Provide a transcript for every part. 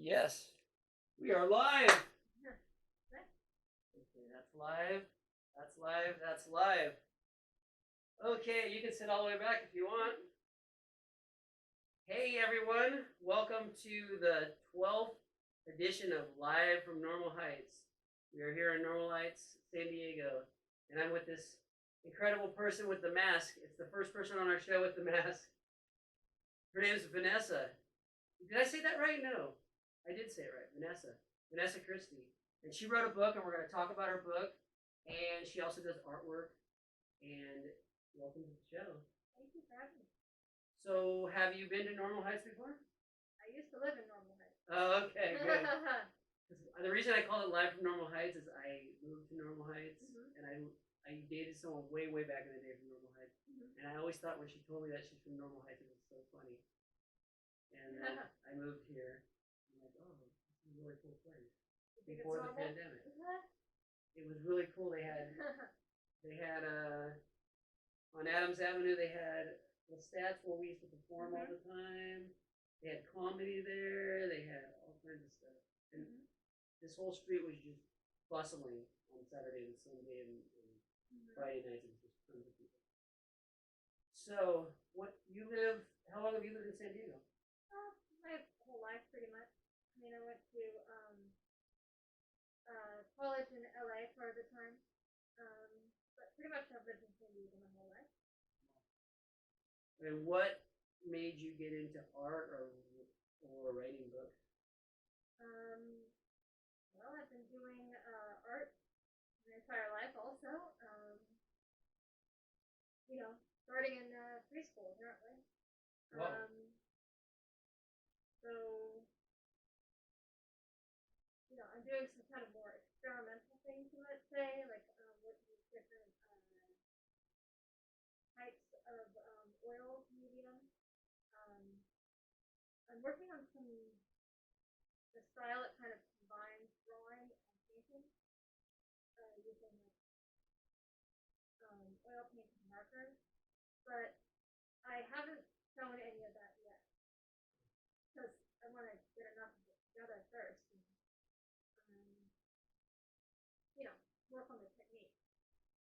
Yes, we are live. Okay, that's live. That's live. That's live. Okay, you can sit all the way back if you want. Hey everyone, welcome to the 12th edition of Live from Normal Heights. We are here in Normal Heights, San Diego, and I'm with this incredible person with the mask. It's the first person on our show with the mask. Her name is Venessa. Did I say that right? No. I did say it right. Venessa Christie. And she wrote a book, and we're going to talk about her book. And she also does artwork. And welcome to the show. Thank you for having me. So, have you been to Normal Heights before? I used to live in Normal Heights. Oh, okay, good. The reason I call it Live from Normal Heights is I moved to Normal Heights, and I dated someone way back in the day from Normal Heights. And I always thought when she told me that she's from Normal Heights, it was so funny. And then I moved here. I'm like, oh, this is a really cool place. Before the pandemic. It was really cool. They had on Adams Avenue, they had the Stats where we used to perform all the time. They had comedy there. They had all kinds of stuff. And this whole street was just bustling on Saturday and Sunday and Friday nights. It was just tons of people. So, how long have you lived in San Diego? My whole life, pretty much. I mean, I went to college in LA part of the time, but pretty much I've lived in San Diego my whole life. And what made you get into art or writing books? Well, I've been doing art my entire life also. Starting in preschool, apparently. Wow. So, I'm doing some kind of more experimental things, you might say, like working with different types of oil medium. I'm working on the style that kind of combines drawing and painting using oil paint and markers, but I haven't shown any of that yet because I want to get enough of it together first and work on the technique,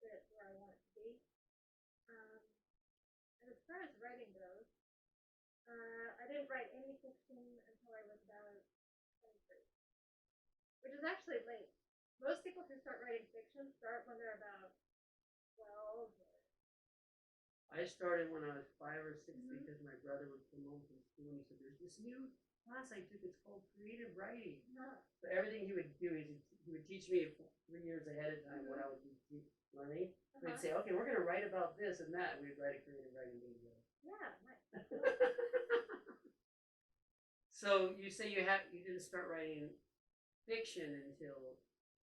get it where I want it to be. And as far as writing goes, I didn't write any fiction until I was about 23, which is actually late. Most people who start writing fiction start when they're about 12. I started when I was 5 or 6 because my brother would come home from school and he said, "There's this new class I took. It's called creative writing." So everything he would do is he would teach me 3 years ahead of time what I would be learning. So he'd say, "Okay, we're going to write about this and that." And we'd write a creative writing game together. Yeah, nice. So you say you didn't start writing fiction until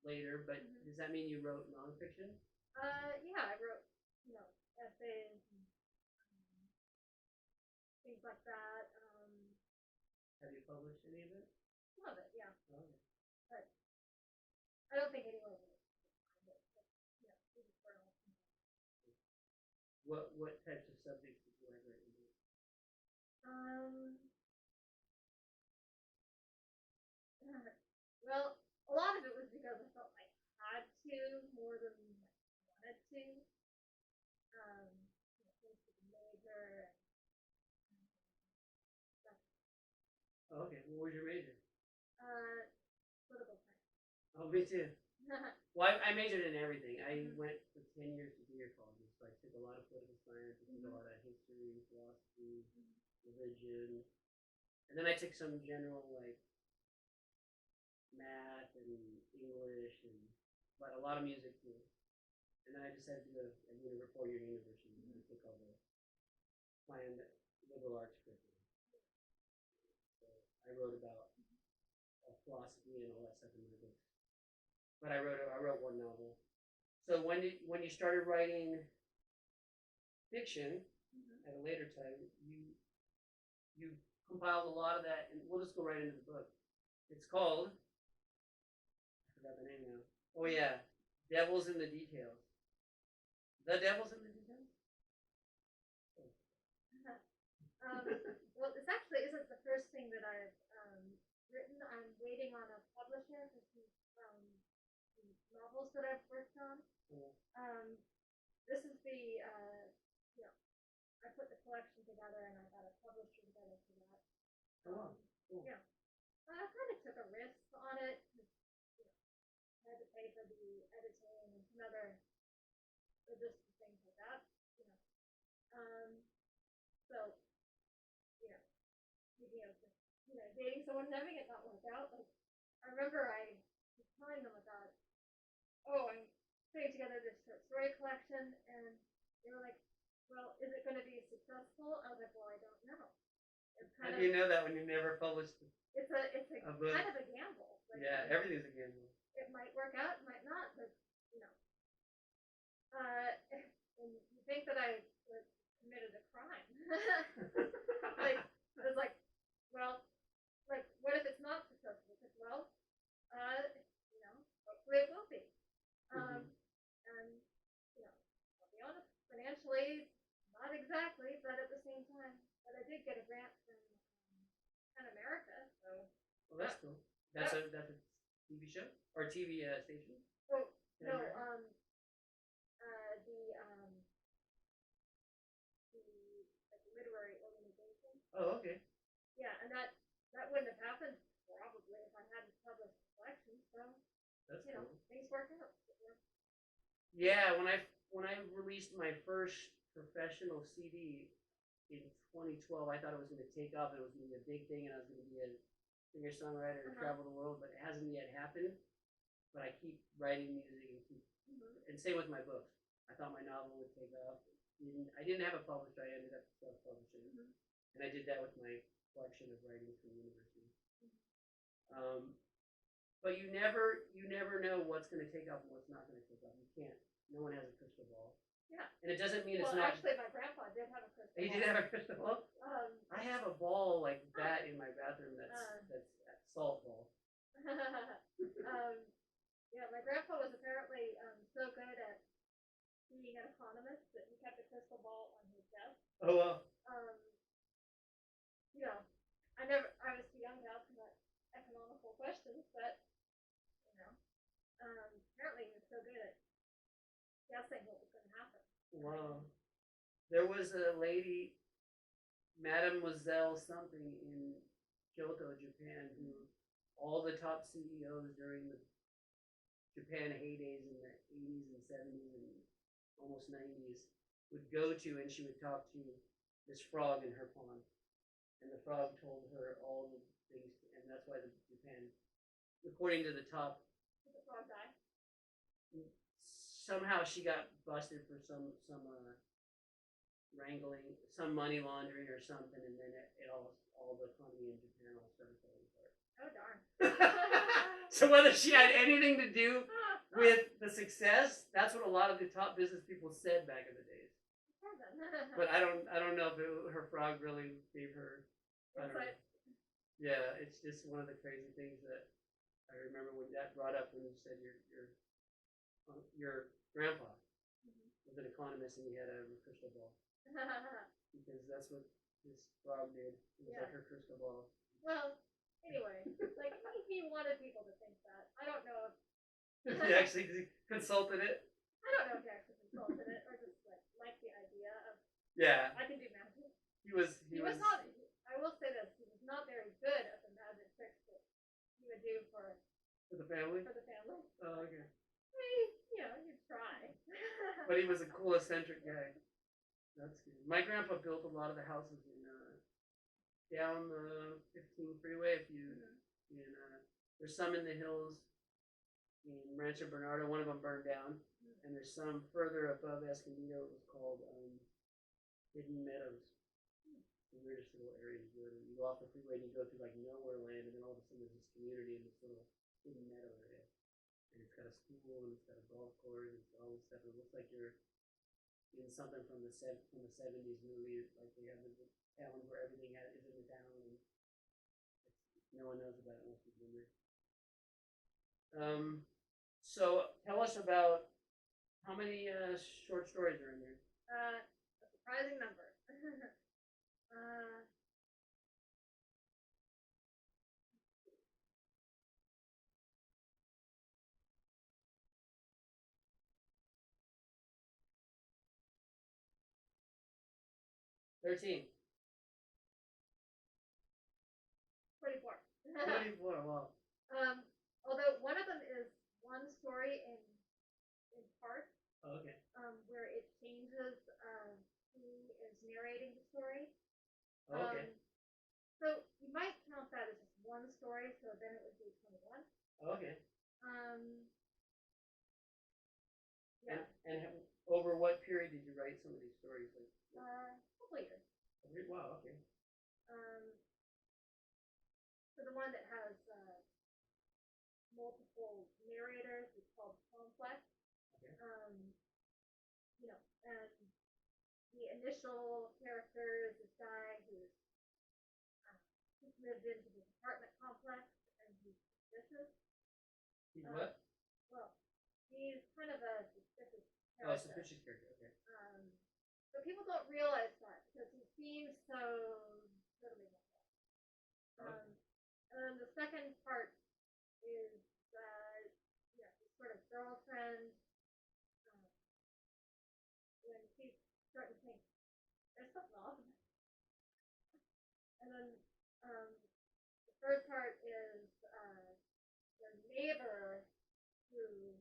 later, but does that mean you wrote nonfiction? Yeah, I wrote, essays and things like that. Have you published any of it? Some of it, yeah. Okay. But I don't think anyone will find it. But, What types of subjects did you like writing about? Well, a lot of it was because I felt like I had to more than I wanted to. Things to be major and stuff. Oh, okay. What was your major? Political science. Oh, me too. Well, I majored in everything. I went for 10 years to junior colleges, so I took a lot of political science, I took a lot of history, philosophy, religion, and then I took some general like math and English, but a lot of music too. And then I decided to go to a 4-year university, and I took all the planned liberal arts curriculum. So I wrote about philosophy and all that stuff in my books. But I wrote one novel. So when you started writing fiction at a later time, you compiled a lot of that, and we'll just go right into the book. It's called, I forgot the name now. Oh yeah, Devil's in the Details. The Devil's in the Details? Well, this actually isn't the first thing that I've written. I novels that I've worked on. This is the you know, I put the collection together and I got a publisher together for that. Oh, wow. Cool. Yeah, I kind of took a risk on it. You know, I had to pay for the editing and some other logistical things like that. You know, so you know, speaking of just, dating someone and having it not work out, like I remember I was telling them about, oh, I'm putting together this short story collection, and they were like, well, is it going to be successful? I was like, well, I don't know. It's How do you know that when you never published it? It's a book? kind of a gamble. Like, Yeah, everything's a gamble. It might work out, it might not, but and you think that I committed a crime? Like I was like, well, like what if it's not successful? Because well, hopefully it will be. And I'll be honest, financially, not exactly, but at the same time, but I did get a grant from Pan America, so. Well, that's cool. That's a TV show or TV station. Oh no, the literary organization. Oh, okay. Yeah, and that wouldn't have happened probably if I hadn't published the collection. So that's cool. Things work out. Yeah, when I released my first professional CD in 2012, I thought it was going to take off. It was going to be a big thing, and I was going to be a singer-songwriter and travel the world. But it hasn't yet happened. But I keep writing music and same with my books. I thought my novel would take off. I didn't have a publisher. I ended up self-publishing, and I did that with my collection of writings from university. But you never know what's going to take off and what's not going to take off. You can't. No one has a crystal ball. Yeah. And it doesn't mean it's not. Well, actually, my grandpa did have a crystal ball. He did have a crystal ball? I have a ball like that in my bathroom that's a salt ball. Yeah, my grandpa was apparently so good at being an economist that he kept a crystal ball on his desk. Oh, wow. I was too young to ask him that economical questions, but, apparently he was so good at guessing what was going to happen. Wow. There was a lady, Mademoiselle something in Kyoto, Japan, who all the top CEOs during the Japan heydays in the 80s and 70s and almost 90s would go to, and she would talk to this frog in her pond. And the frog told her all the things, and that's why Japan, according to the top. Did the frog die? Somehow she got busted for some wrangling, some money laundering or something, and then all the economy in Japan all started falling apart. Oh darn. So whether she had anything to do with the success, that's what a lot of the top business people said back in the days. But I don't know if her frog really gave her. Yeah, it's just one of the crazy things that I remember when that brought up when you said your grandpa was an economist and he had a crystal ball. Because that's what this frog did. It was like her crystal ball. Well, anyway, like he wanted people to think that. I don't know if he actually consulted it. I don't know if he actually consulted it or just like the idea of I can do magic. He was not. I will say this: he was not very good at the magic tricks that he would do for the family. For the family. Oh, okay. You'd try. But he was a cool, eccentric guy. That's good. My grandpa built a lot of the houses in down the 15 freeway. If you there's some in the hills in Rancho Bernardo. One of them burned down, and there's some further above Escondido. It was called Hidden Meadows. The weirdest little areas where you go off the freeway and you go through like nowhere land, and then all of a sudden there's this community in this little hidden meadow area, and it's got a school and it's got a golf course and all this stuff. It looks like you're in something from the 70s movie, like they have this town where everything is in the town, and no one knows about it unless you've been there. So tell us about how many short stories are in there. A surprising number. 13. 24. 24, wow. Although one of them is one story in part, Oh, okay. where it changes who is narrating the story. Oh, okay. So you might count that as just one story, so then it would be 21. Oh, okay. Yeah. And over what period did you write some of these stories? Like, a couple years. wow, okay. So the one that has multiple narrators is called complex. Okay. You know, and the initial character is this guy who's moved into this apartment complex and he's suspicious. He's what? Well, he's kind of a suspicious character. Oh, suspicious character, okay. But people don't realize that because he seems so totally normal. And then the second part is his sort of girlfriend when she's starting to think there's something off about it. And then the third part is the neighbor who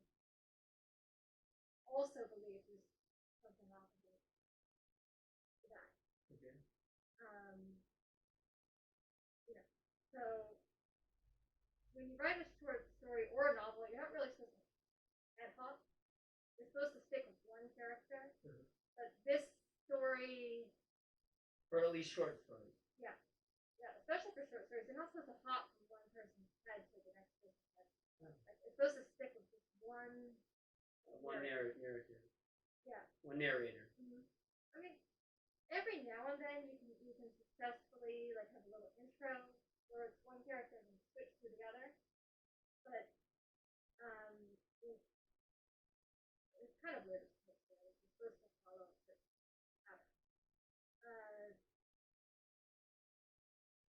also believes there's something off about the guy. Okay. So when you write a short story or a novel, you're not really supposed to ad hoc. You're supposed to stick with one character. Mm-hmm. But this story, or at least short stories. Yeah, especially for short stories, you're not supposed to hop from one person's head to the next person's head. Oh. Like, it's supposed to stick with just one. One narrative. Yeah. One narrator. Mm-hmm. I mean, every now and then you can successfully like have a little intro where it's one character and switch to the other, but it's kind of weird. You're supposed to follow a certain pattern.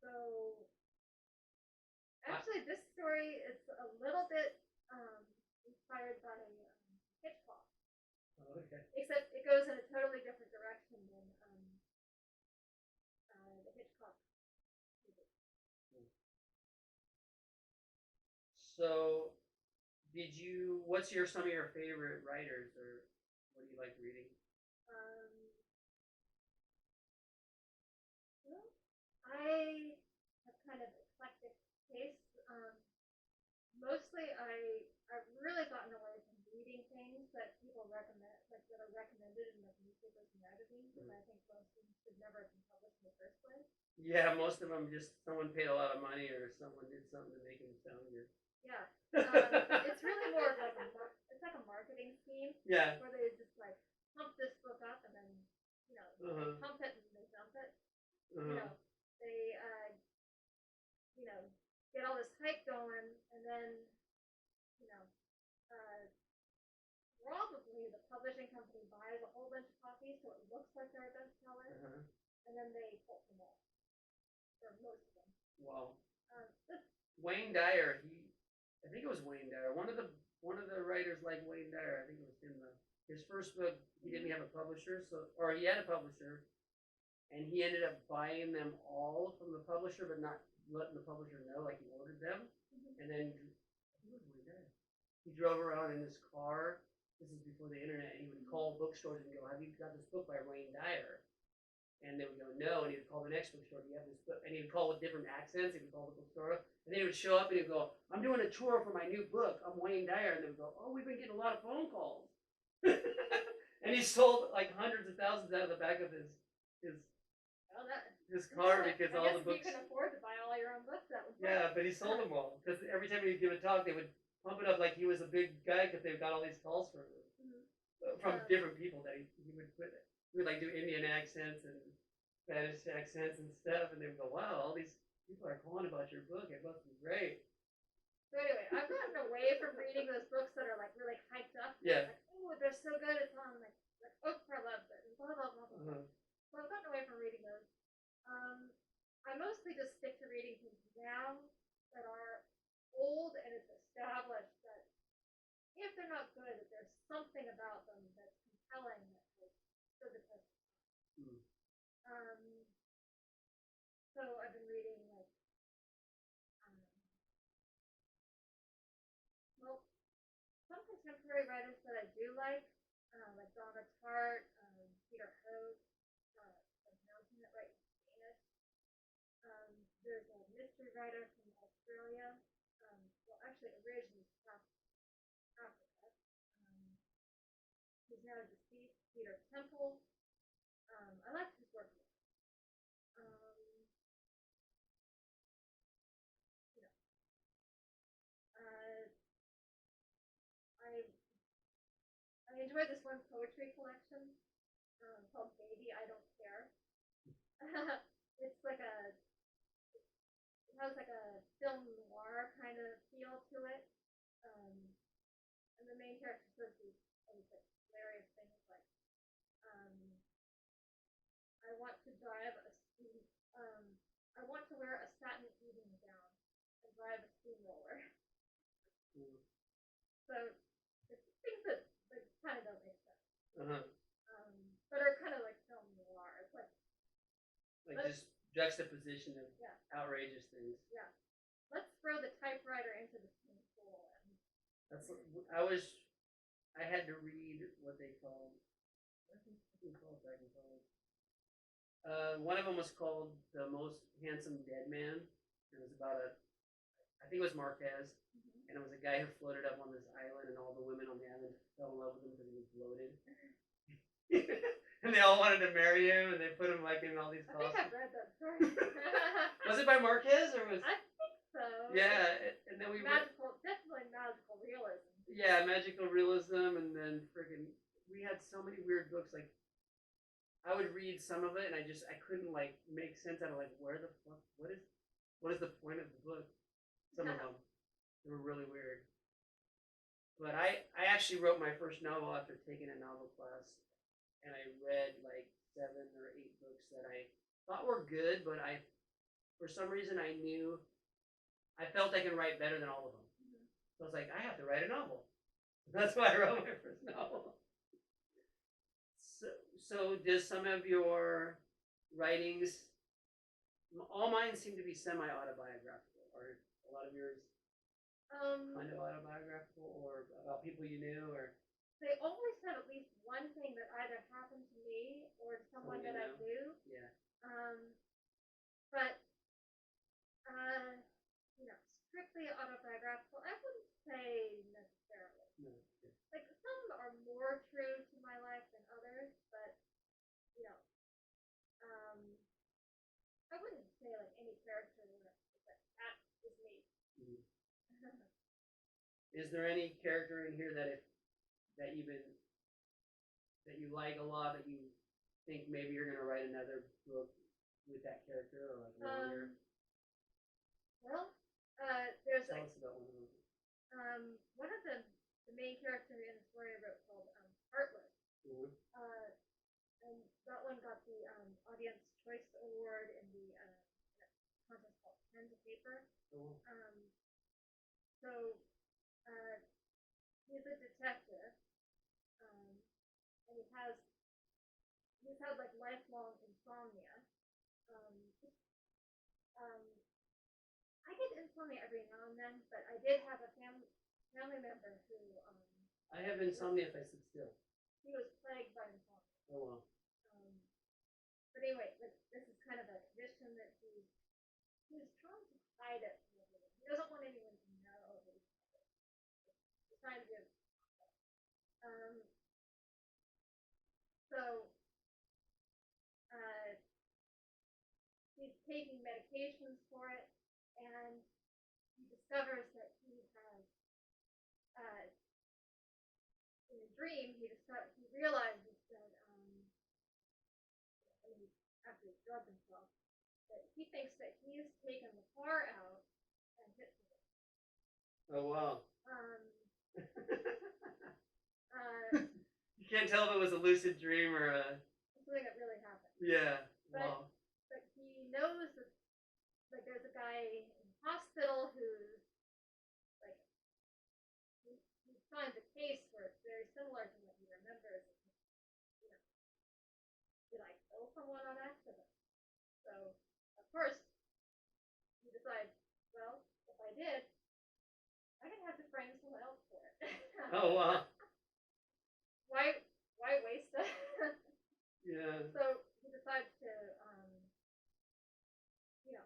So actually, this story is a little bit inspired by Hitchcock. Oh, okay. Except it goes in a totally different direction than the Hitchcock movie. So, what's some of your favorite writers, or what do you like reading? Well, I have kind of eclectic taste. Mostly I've really gotten away from reading things that people recommend, like that are recommended in like newspapers and magazines, and I think most of them should never have been published in the first place. Yeah, most of them just someone paid a lot of money or someone did something to make them sound good. Yeah, it's really more of like it's like a marketing scheme. Yeah. Where they just like pump this book up and then they pump it and they dump it. They get all this hype going and then probably the publishing company buys a whole bunch of copies so it looks like they're a bestseller, and then they pulp them all, or most of them. Wow. Wayne Dyer, I think it was Wayne Dyer. One of the writers like Wayne Dyer. I think it was him. His first book, he didn't have a publisher, or he had a publisher, and he ended up buying them all from the publisher, but not letting the publisher know, like he ordered them, and then he drove around in his car. This is before the internet, and he would call bookstores and go, "Have you got this book by Wayne Dyer?" And they would go, "No," and he would call the next bookstore, "Do you have this book?" And he would call with different accents. He would call the bookstore up, and then he would show up and he would go, "I'm doing a tour for my new book. I'm Wayne Dyer," and they would go, "Oh, we've been getting a lot of phone calls." And he sold like hundreds of thousands out of the back of his car because all the books. You can afford to buy all your own books that way. Yeah, but he sold them all because every time he'd give a talk, they would pump it up like he was a big guy because they got all these calls from different people that he would put. He would like do Indian accents and Spanish accents and stuff, and they would go, "Wow, all these people are calling about your book. It must be great." So anyway, I've gotten away from reading those books that are like really hyped up. Yeah. Like, oh, they're so good. It's on like Oprah loves it, and blah blah blah blah. So I've gotten away from reading those. I mostly just stick to reading things now that are old and it's established that if they're not good, that there's something about them that's compelling that has stood the test of time. So I've been reading like um, well, some contemporary writers that I do like Donna Tartt, Peter Hoag, I'm pronouncing it right, Danish. There's a mystery writer from Australia. Well, actually, originally South Africa. He's now deceased, Peter Temple. I like his work. You know, uh, I I enjoyed this one poetry collection called Baby I Don't Care. It's like it has like a film noir kind of feel to it. Um, and the main character says these like hilarious things like, um, I want to drive a steam, um, I want to wear a satin evening gown and drive a steamroller. Mm. So it's things that like kind of don't make sense. Uh-huh. But are kind of like film noir. It's like just juxtaposition of yeah, outrageous things. yeah. Let's throw the typewriter into the swimming pool. That's I had to read what they called. What did they call it back in college? One of them was called The Most Handsome Dead Man. It was about I think it was Marquez, and it was a guy who floated up on this island, and all the women on the island fell in love with him because he was bloated. And they all wanted to marry him, and they put him like in all these costumes. I think I've read that story. Was it by Marquez or was? I think so. Yeah, and then we definitely magical realism. Yeah, magical realism, and then freaking we had so many weird books. Like I would read some of it, and I couldn't like make sense out of like where the fuck what is the point of the book? Some of them they were really weird. But I actually wrote my first novel after taking a novel class, and I read like 7 or 8 books that I thought were good, but for some reason I felt I could write better than all of them. Mm-hmm. So I was like, I have to write a novel. That's why I wrote my first novel. So does some of your writings, all mine seem to be semi-autobiographical, or a lot of yours kind of autobiographical, or about people you knew, or? They always have at least one thing that either happened to me or to someone that I knew. Yeah. But strictly autobiographical, I wouldn't say necessarily. No. Okay. Like some are more true to my life than others, but I wouldn't say like any character that is me. Mm-hmm. Is there any character in here that you like a lot, that you think maybe you're gonna write another book with that character, or like earlier? Well, there's tell us about one of them. One of the main character in the story I wrote called Heartless. Mm-hmm. And that one got the Audience Choice Award in the contest called Pen to Paper. Cool. So he's a detective, and he's had like lifelong insomnia. I get insomnia every now and then, but I did have a family member who I have insomnia if I sit still. He was plagued by insomnia. Oh wow. But anyway, this is kind of a condition that he's trying to hide it. He doesn't want anyone to know that he's trying to do. So he's taking medications for it, and he discovers that he has in a dream he realizes that after he's drugged himself, that he thinks that he's taken the car out and hit someone. Oh wow. You can't tell if it was a lucid dream or something that really happened. Yeah. Wow. But he knows that like there's a guy in the hospital who's like he finds a case where it's very similar to what he remembers. Did I kill someone on accident? course, you decide, well, if I did, I'm gonna have to frame someone else for it. Oh wow. Why waste it? Yeah. So he decides to, you know,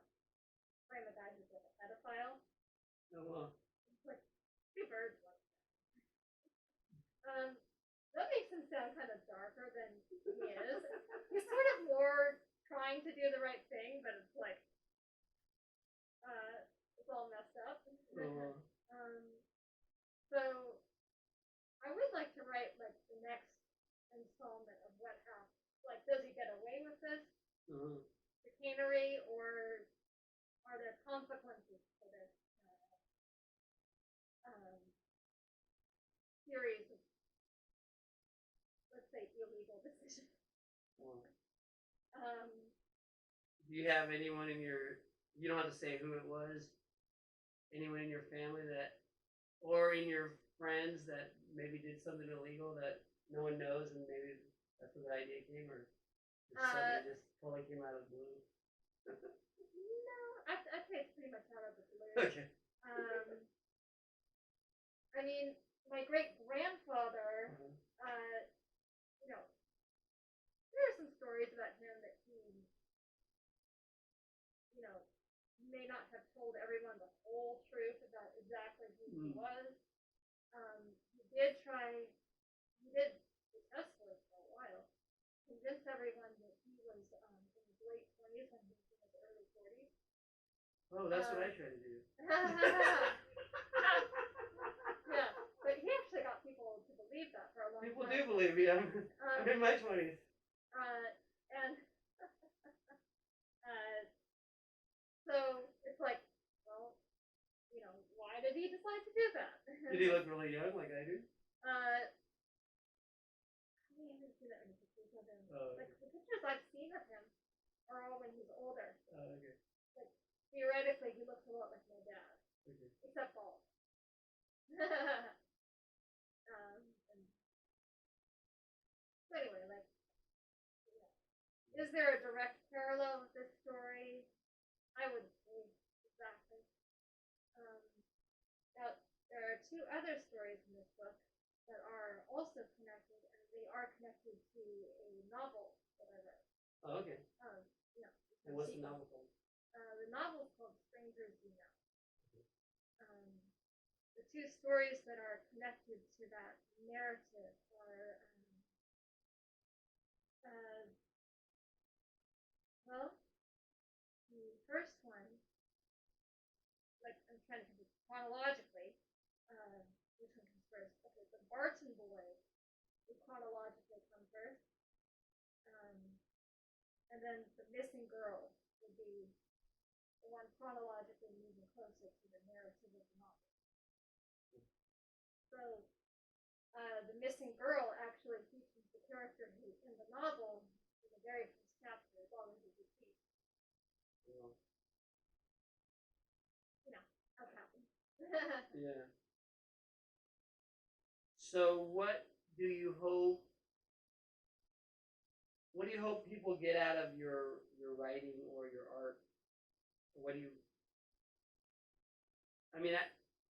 frame a guy who's like a pedophile. Oh wow. It's like two birds, one stone. That makes him sound kind of darker than he is. He's sort of more trying to do the right thing, but it's like, it's all messed up. Oh wow. So I would like to write like the next installment of what happened. Like, does he get away with this chicanery, or are there consequences for this series of, let's say, illegal decisions? Wow. Um, Do you have anyone in your? You don't have to say who it was. Anyone in your family that, or in your friends that maybe did something illegal that no one knows, and maybe that's where the idea came, or something just totally came out of the blue? No, I'd say it's pretty much out of the blue. Okay. I mean, my great grandfather, you know, there are some stories about him that he, you know, may not have told everyone the whole truth about exactly who he was. He did successfully for a while, convince everyone that he was in his late 20s when he was in his early 40s. Oh, that's what I try to do. Yeah, but he actually got people to believe that for a long People time. do believe me. I'm in my 20s. And so it's like, well, you know, why did he decide to do that? Did he look really young like I do? I haven't seen that many pictures of him. Like, the pictures I've seen of him are all when he's older. Oh, okay. Like, theoretically, he looks a lot like my dad, except bald. So anyway, like, is there a direct parallel with this story? I wouldn't say exactly. Now, there are two other stories in this book that are also connected, and they are connected to a novel that I read. Oh, okay. Yeah. And what's the novel called? The novel is called Strangers You Know. The two stories that are connected to that narrative are, well, the first one, like, I'm trying to think chronologically, which one comes first? Okay, the Barton Boy would chronologically come first, and then the Missing Girl would be the one chronologically moving closer to the narrative of the novel. So, the Missing Girl actually features the character who, in the novel, in the very first chapter, is already deceased. Yeah. You know, how it happens. Yeah. So what do you hope people get out of your writing or your art? What do you I mean,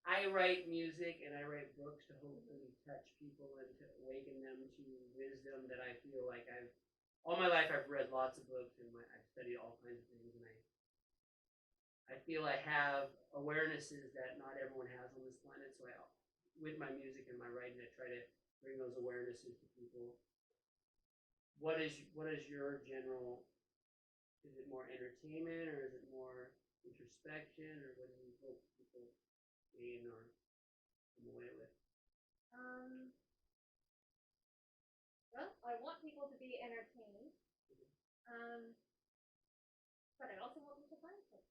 I write music and I write books to hopefully touch people and to awaken them to wisdom that I feel like all my life I've read lots of books and I've studied all kinds of things, and I feel I have awarenesses that not everyone has on this planet. So with my music and my writing, I try to bring those awarenesses to people. What is your general? Is it more entertainment, or is it more introspection, or what do you hope people gain or come away with? Well, I want people to be entertained, but I also want them to find something.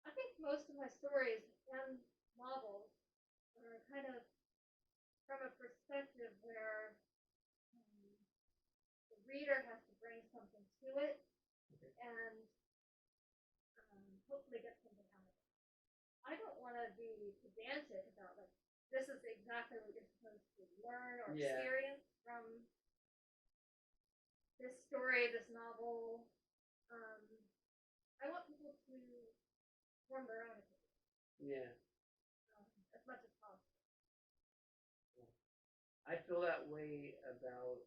I think most of my stories and novels are kind of from a perspective where the reader has to bring something to it, and hopefully get something out of it. I don't want to be pedantic about, like, this is exactly what you're supposed to learn or experience from story, this novel, I want people to form their own opinion. Yeah. As much as possible. I feel that way about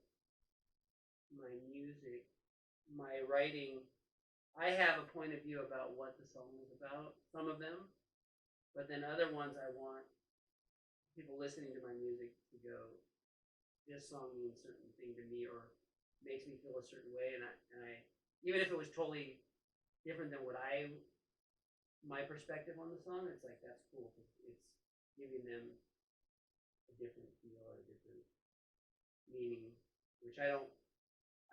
my music, my writing. I have a point of view about what the song is about, some of them, but then other ones I want people listening to my music to go, this song means a certain thing to me or makes me feel a certain way, and I even if it was totally different than my perspective on the song, it's like that's cool because it's giving them a different feel or a different meaning, which I don't.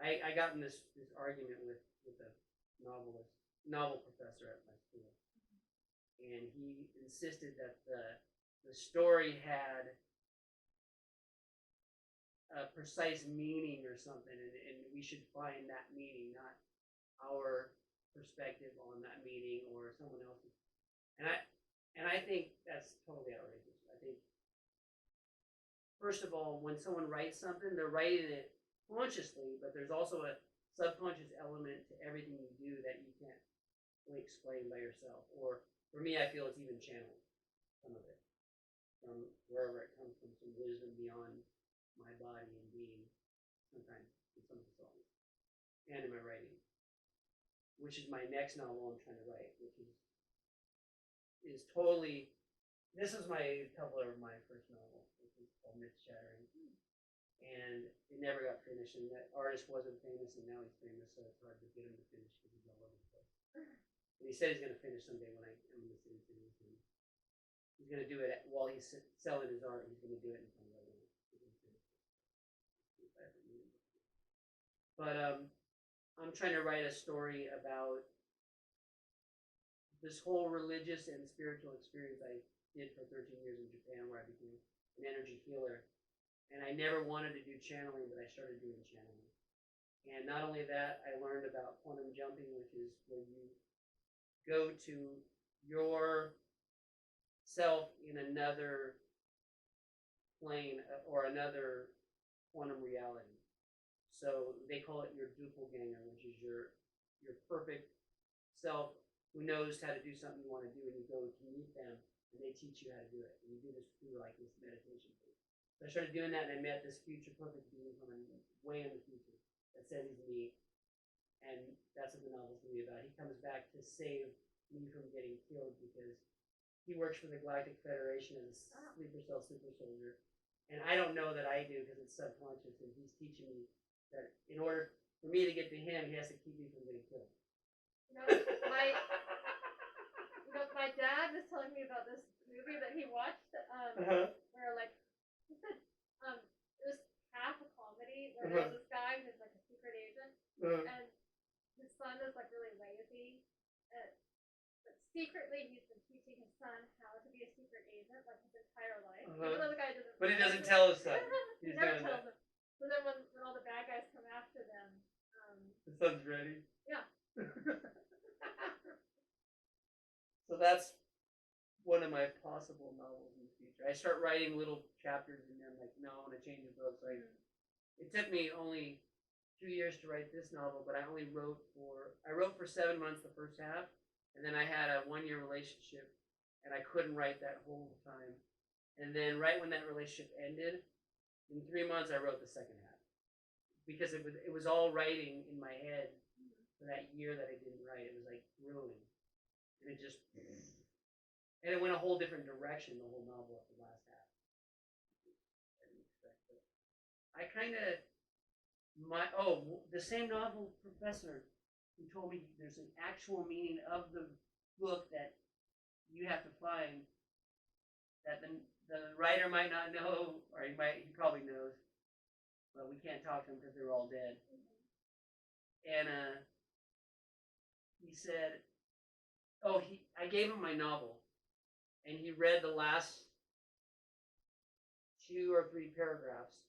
I got in this argument with a novel professor at my school, and he insisted that the story had a precise meaning or something, and we should find that meaning, not our perspective on that meaning or someone else's. And I think that's totally outrageous. I think first of all, when someone writes something, they're writing it consciously, but there's also a subconscious element to everything you do that you can't really explain by yourself. Or for me, I feel it's even channeled, some of it, from wherever it comes from, some wisdom beyond my body and being, sometimes in some of the songs, and in my writing, which is my next novel I'm trying to write, which is totally. This was my cover of my first novel, which is called Myth Shattering, and it never got finished. And that artist wasn't famous, and now he's famous, so it's hard to get him to finish because he's all over the place. And he said he's going to finish someday when I'm in the city. He's going to do it while he's selling his art. He's going to do it in front of everyone. But I'm trying to write a story about this whole religious and spiritual experience I did for 13 years in Japan, where I became an energy healer. And I never wanted to do channeling, but I started doing channeling. And not only that, I learned about quantum jumping, which is when you go to your self in another plane or another quantum reality. So they call it your doppelganger, which is your perfect self who knows how to do something you want to do, and you go to meet them, and they teach you how to do it. And you do this through like this meditation thing. So I started doing that, and I met this future perfect being from way in the future that says he's me, and that's what the novel's going to be about. He comes back to save me from getting killed because he works for the Galactic Federation as a sleeper cell super soldier, and I don't know that I do because it's subconscious, and he's teaching me that in order for me to get to him, he has to keep me from getting killed. My dad was telling me about this movie that he watched, where like he said, it was half a comedy where there was this guy who's like a secret agent, and his son is like really lazy, but secretly he's been teaching his son how to be a secret agent like his entire life. Even though the guy doesn't. But he doesn't tell his son. He never tells him. So then when all the bad guys come after them, the son's ready. Yeah. So that's one of my possible novels in the future. I start writing little chapters and then like, no, I want to change the book. So it took me only 2 years to write this novel, but I wrote for 7 months the first half, and then I had a 1-year relationship, and I couldn't write that whole time. And then right when that relationship ended, in 3 months I wrote the second half because it was all writing in my head for that year that I didn't write. It was like brewing. And it just, and it went a whole different direction, the whole novel at the last half. I didn't expect it. I kind of, the same novel professor who told me there's an actual meaning of the book that you have to find that the writer might not know, or he probably knows, but we can't talk to him because they're all dead. And he said, I gave him my novel, and he read the last 2 or 3 paragraphs.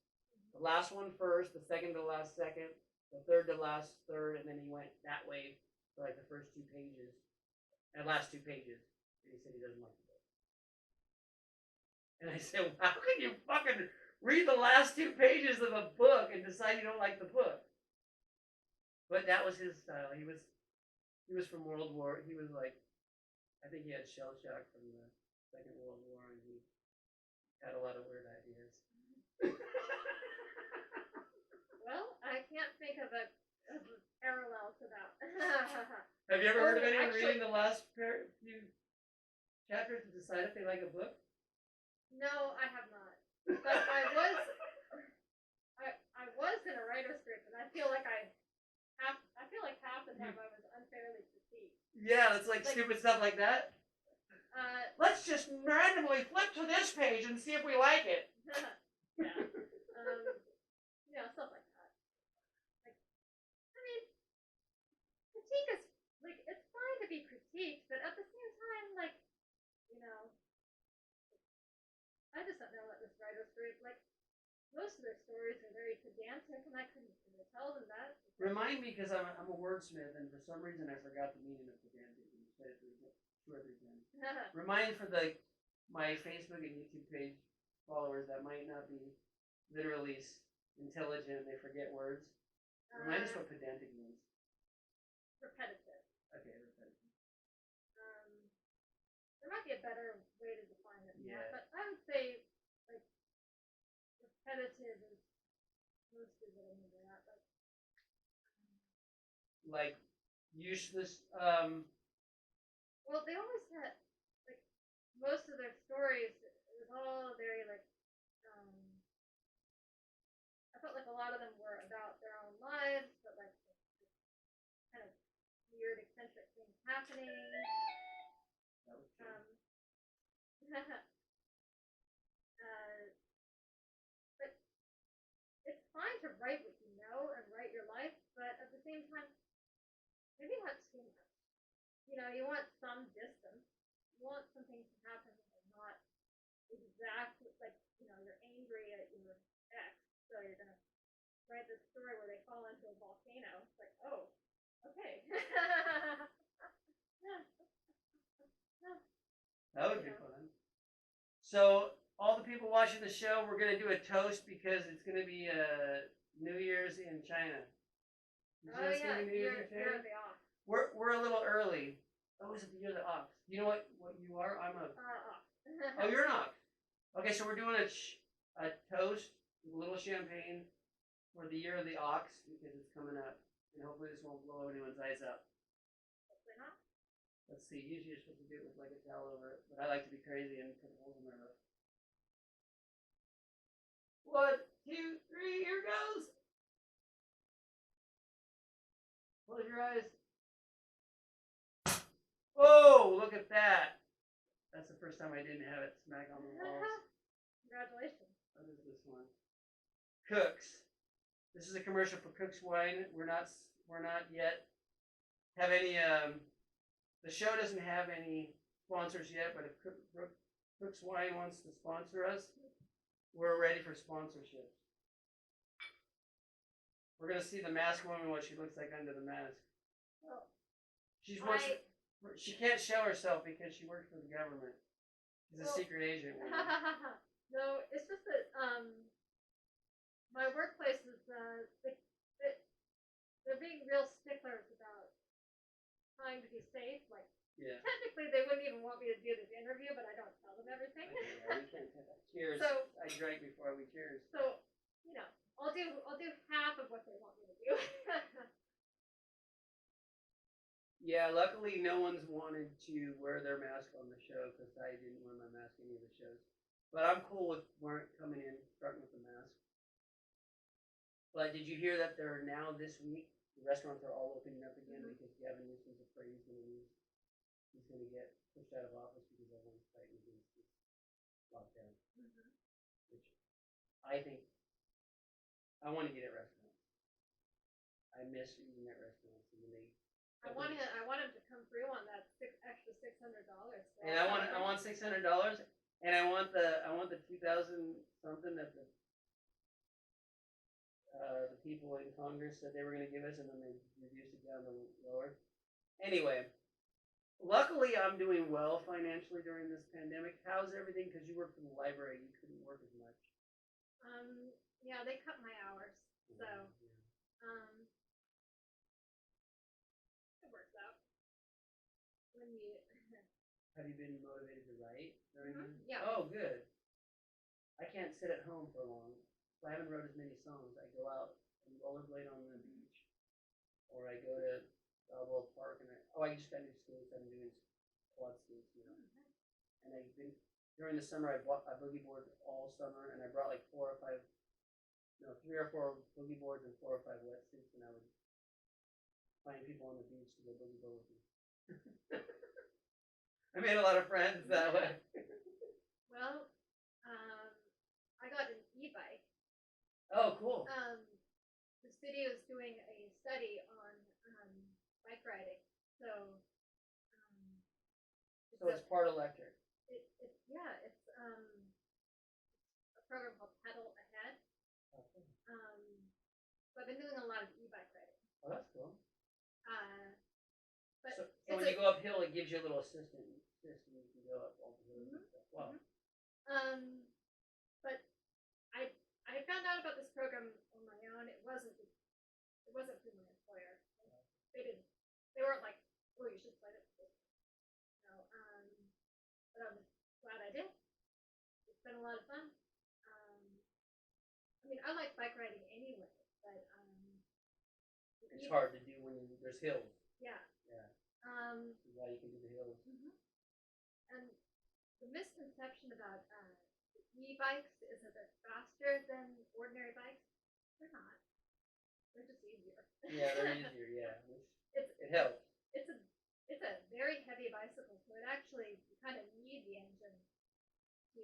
The last one first, the second to last second, the third to last third, and then he went that way for like the first 2 pages, and last 2 pages, and he said he doesn't like the book. And I said, well, how can you fucking read the last 2 pages of a book and decide you don't like the book? But that was his style. He was from World War. He was like, I think he had shell shock from the Second World War, and he had a lot of weird ideas. Well, I can't think of a parallel to that. Have you ever heard of anyone reading the last few chapters to decide if they like a book? No, I have not. But I was in a writer's group, and I feel like half the time I was unfairly critiqued. Yeah, it's like stupid stuff like that. Let's just randomly flip to this page and see if we like it. Yeah. Stuff like that. Like, I mean, critique is like, it's fine to be critiqued, but at the same time, like, I just don't know what this writer's group, like, most of their stories are very pedantic, and I couldn't tell them that. Remind me, because I'm a wordsmith, and for some reason I forgot the meaning of pedantic. And said it 2 or 3 times. Remind for my Facebook and YouTube page followers that might not be literally intelligent, they forget words. Remind us what pedantic means. Repetitive. Okay, repetitive. There might be a better way to define it than that, but I would say, like, repetitive is mostly what I mean by that. Like useless. Well, they always had, like, most of their stories, it was all very, like, I felt like a lot of them were about their own lives, but, like, kind of weird, eccentric things happening. That was true. But it's fine to write what you know and write your life, but at the same time, maybe not too much. You want some distance. You want something to happen that is not exactly like, you're angry at your ex, so you're gonna write this story where they fall into a volcano. It's like, oh, okay. That would be fun. So, all the people watching the show, we're going to do a toast because it's going to be New Year's in China. Oh, yeah, year of the ox. We're a little early. Oh, is it the year of the ox? You know what you are? I'm a... ox. Oh, you're an ox. Okay, so we're doing a toast with a little champagne for the year of the ox because it's coming up. And hopefully this won't blow anyone's eyes out. Hopefully not. Let's see, usually you're supposed to do it with like a towel over it, but I like to be crazy and put holes in my roof. 1, 2, 3, here goes! Close your eyes. Whoa, look at that! That's the first time I didn't have it smack on the walls. Congratulations. What is this one? Cooks. This is a commercial for Cooks Wine. We're not yet have any the show doesn't have any sponsors yet, but if Cooks Wine wants to sponsor us, we're ready for sponsorship. We're gonna see the mask woman, what she looks like under the mask. Well, she can't show herself because she works for the government. She's a secret agent. No, it's just that my workplace is they're being real sticklers about trying to be safe. Like, technically they wouldn't even want me to do this interview, but I don't tell them everything. Okay, yeah, we can't tell that. Cheers. So, I drank before we cheers. So, I'll do half of what they want me to do. Yeah, luckily no one's wanted to wear their mask on the show because I didn't wear my mask any of the shows. But I'm cool with coming in, starting with the mask. But did you hear that they're now this week, the restaurants are all opening up again because Gavin Newsom's afraid he's going to get pushed out of office because everyone's fighting against this lockdown. Which I think I want to get at restaurants. I miss eating at restaurants, and when I want him to come through on that extra $600. And I want $600, and I want the 2,000 something that the people in Congress said they were going to give us, and then they reduced it down to lower. Anyway, luckily I'm doing well financially during this pandemic. How's everything? Because you work for the library, you couldn't work as much. Yeah, they cut my hours, so when you. Have you been motivated to write during Mhm, this? yeah. Oh, good. I can't sit at home for long. So I haven't wrote as many songs. I go out and rollerblade on the beach, or I go to Balboa Park and I just got new skates. I'm doing quad skates now. Oh, nice. And I've been during the summer. I bought a boogie board all summer, and I brought like 3 or 4 boogie boards and 4 or 5 wetsuits, and I would find people on the beach to go boogie board with me. I made a lot of friends that way. Well, I got an e-bike. Oh, cool. The city was doing a study on bike riding, so So it's part electric. it's a program called Pedal Ahead. Okay. So I've been doing a lot of e-bike riding. Oh, that's cool. But So when you go uphill, it gives you a little assistant. You can go up all the hills and stuff. Wow. But I found out about this program on my own. It wasn't through my employer. They weren't like, oh, you should sign up for this. No. But I'm glad I did. It's been a lot of fun. I mean, I like bike riding anyway, but It's hard to do when there's hills. Yeah. Yeah. Now you can do the hills. And the misconception about e-bikes is that they're faster than ordinary bikes. They're not. They're just easier. Yeah, they're easier. Yeah, it helps. It's a very heavy bicycle, so it actually you kind of need the engine to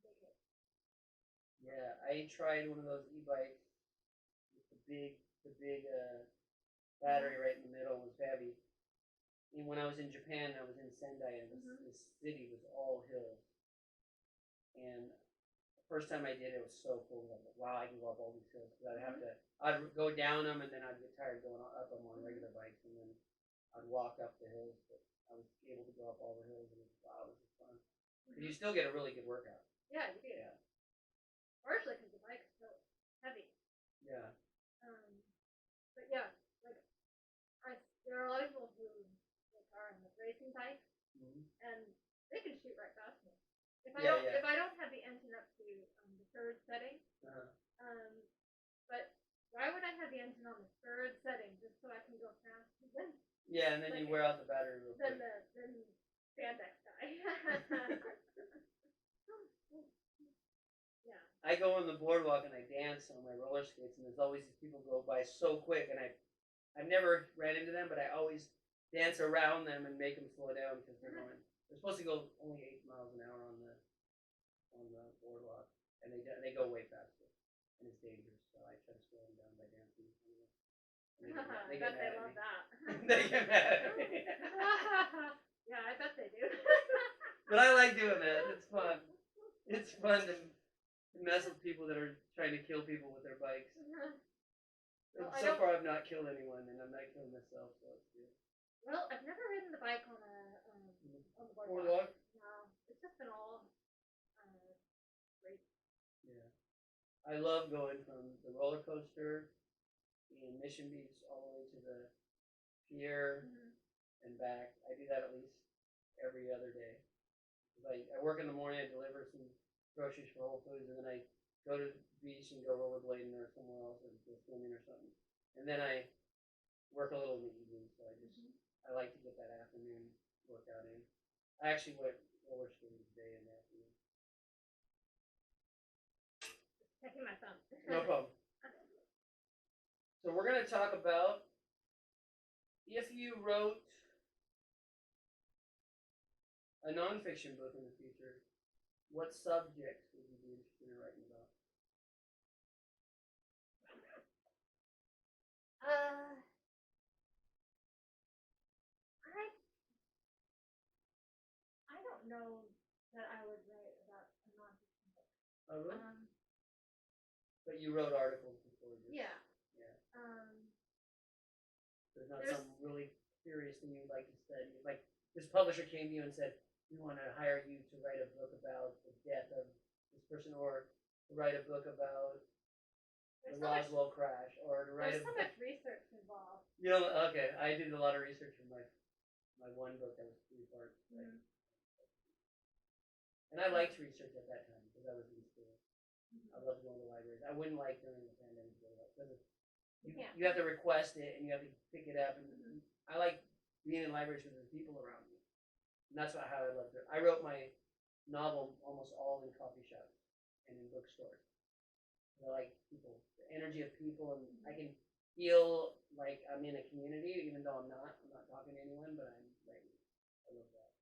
make it. Yeah, I tried one of those e-bikes with the big battery right in the middle. Was heavy. And when I was in Japan, I was in Sendai, and this city was all hills. And the first time I did it, was so cool. I was like, wow, I can go up all these hills. Because I'd go down them, and then I'd get tired going up them on regular bikes, and then I'd walk up the hills. But I was able to go up all the hills, and wow, it was just fun. Because you still get a really good workout. Yeah, you do. Yeah. Partially because the bike's so heavy. Yeah. But yeah, like there are a lot of people who are on the racing bikes, and they can shoot right past me. If I don't have the engine up to the third setting, but why would I have the engine on the third setting just so I can go fast? Yeah, and then you wear out the battery real quick. Then spandex guy. Yeah. I go on the boardwalk and I dance on my roller skates, and there's always these people go by so quick, and I've never ran into them, but I always dance around them and make them slow down because they're supposed to go only 8 miles an hour on the boardwalk, and they go way faster, and it's dangerous. So I try to slow them down by dancing. I bet they love that. They get mad at me. Yeah, I bet they do. But I like doing that. It's fun. It's fun to mess with people that are trying to kill people with their bikes. Well, so far, I've not killed anyone, and I'm not killing myself, so it's good. Well, I've never ridden the bike on the boardwalk. No, it's just been all great. Yeah, I love going from the roller coaster in Mission Beach all the way to the pier and back. I do that at least every other day. I work in the morning. I deliver some groceries for Whole Foods, and then I go to the beach and go rollerblading or somewhere else, or go swimming or something. And then I work a little in the evening, so I like to get that afternoon workout in. I actually went roller skating today in the afternoon. Checking my thumb. No problem. So we're going to talk about if you wrote a nonfiction book in the future, what subjects would you be interested in writing about? I don't know that I would write about a nonfiction book. Oh, really? But you wrote articles before this. Yeah. Yeah. There's not some really serious thing you'd like to study. If like this publisher came to you and said, we want to hire you to write a book about the death of this person, or to write a book about the Roswell crash, or to write There's so much research involved. You know, okay, I did a lot of research for my one book that was 3 parts. Mhm. And I liked research at that time because I was in school. Mhm. I loved going to libraries. I wouldn't like during the pandemic because You can't. you have to request it and you have to pick it up. And Mhm. I like being in libraries with the people around me. And that's how I loved it. I wrote my novel almost all in coffee shops and in bookstores. I like people, the energy of people, and I can feel like I'm in a community, even though I'm not. I'm not talking to anyone, but I'm writing. I love that.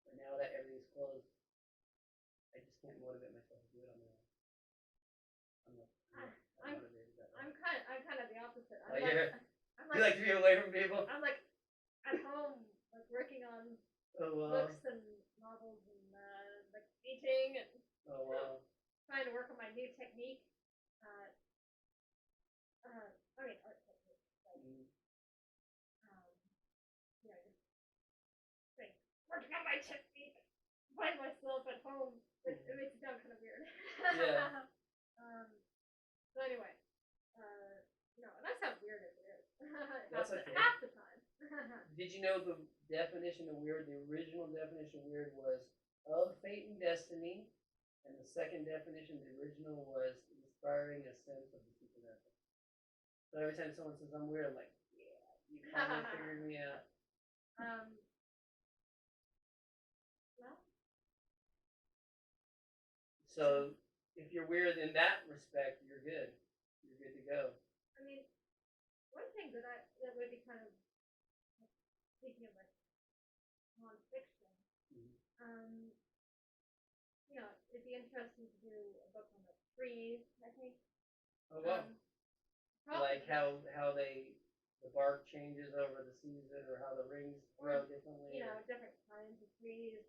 But now that everything's closed, I just can't motivate myself to do it on my own. I'm motivated that way. I'm kind of the opposite. Oh, yeah. I'm You like to be away from people? I'm like at home, like working on Oh, wow. books and novels and like painting and Oh, wow. trying to work on my new technique. I mean art technique. Like, you know, just like working on my technique by myself at home. It makes it sound kind of weird. Yeah. So anyway, and that sounds weird as it is. That's okay. Half the time. Did you know the definition of weird? The original definition of weird was of fate and destiny, and the second definition, the original, was inspiring a sense of the supernatural. So every time someone says I'm weird, I'm like, yeah, you finally figured me out. Well. So if you're weird in that respect, you're good. You're good to go. I mean, one thing that would be kind of speaking of like nonfiction, it'd be interesting to do a book on like trees, I think. Oh, wow. Like how the bark changes over the season, or how the rings grow differently. Different kinds of trees.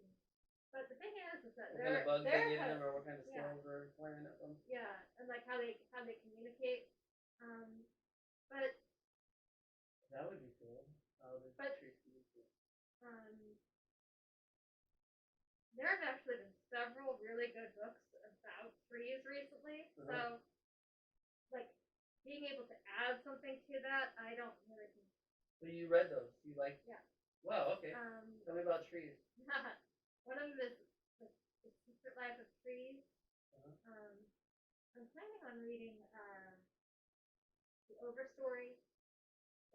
But the thing is that what kind of bugs they get in them, or what kind of skills are flying at them. Yeah, and like how they communicate. But that would be cool. Trees communicate. There have actually been several really good books about trees recently. So, like, being able to add something to that, I don't really think. So you read those? You like? Yeah. Wow. Okay. Tell me about trees. One of them is The Secret Life of Trees. I'm planning on reading the Overstory.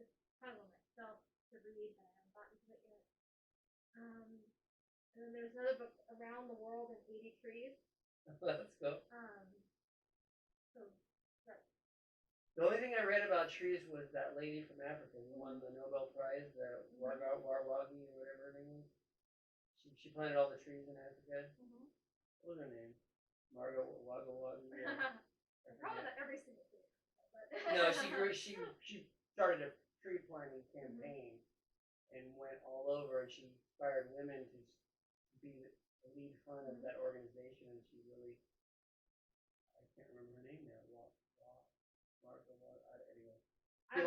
It's kind of on myself to read, but I haven't gotten to it yet. And then there's another book, Around the World in 80 Trees. Let's go. So, right. The only thing I read about trees was that lady from Africa who won the Nobel Prize, the Warwagi or whatever her name was. She planted all the trees in Africa. What was her name? Margot Wagawagi. Probably not every single tree. No, she started a tree planting campaign and went all over, and she inspired women to be the lead front of that organization, and she really, I can't remember her name now. Anyway. I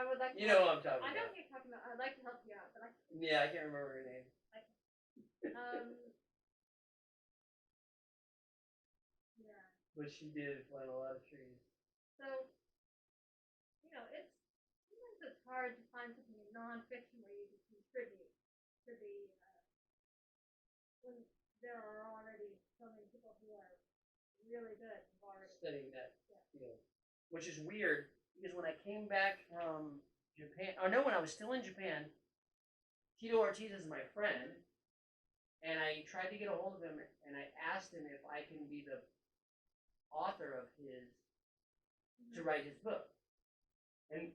would like to. You know what I'm talking about. I know what you're talking about. I'd like to help you out, but yeah, I can't remember her name. Yeah. But she did plant a lot of trees. So, sometimes it's hard to find something in nonfiction where you can contribute to the when there are already so many people who are really good who've already studying that field. Which is weird because when I came back from Japan, when I was still in Japan, Tito Ortiz is my friend, and I tried to get a hold of him, and I asked him if I can be the author of his, to write his book. And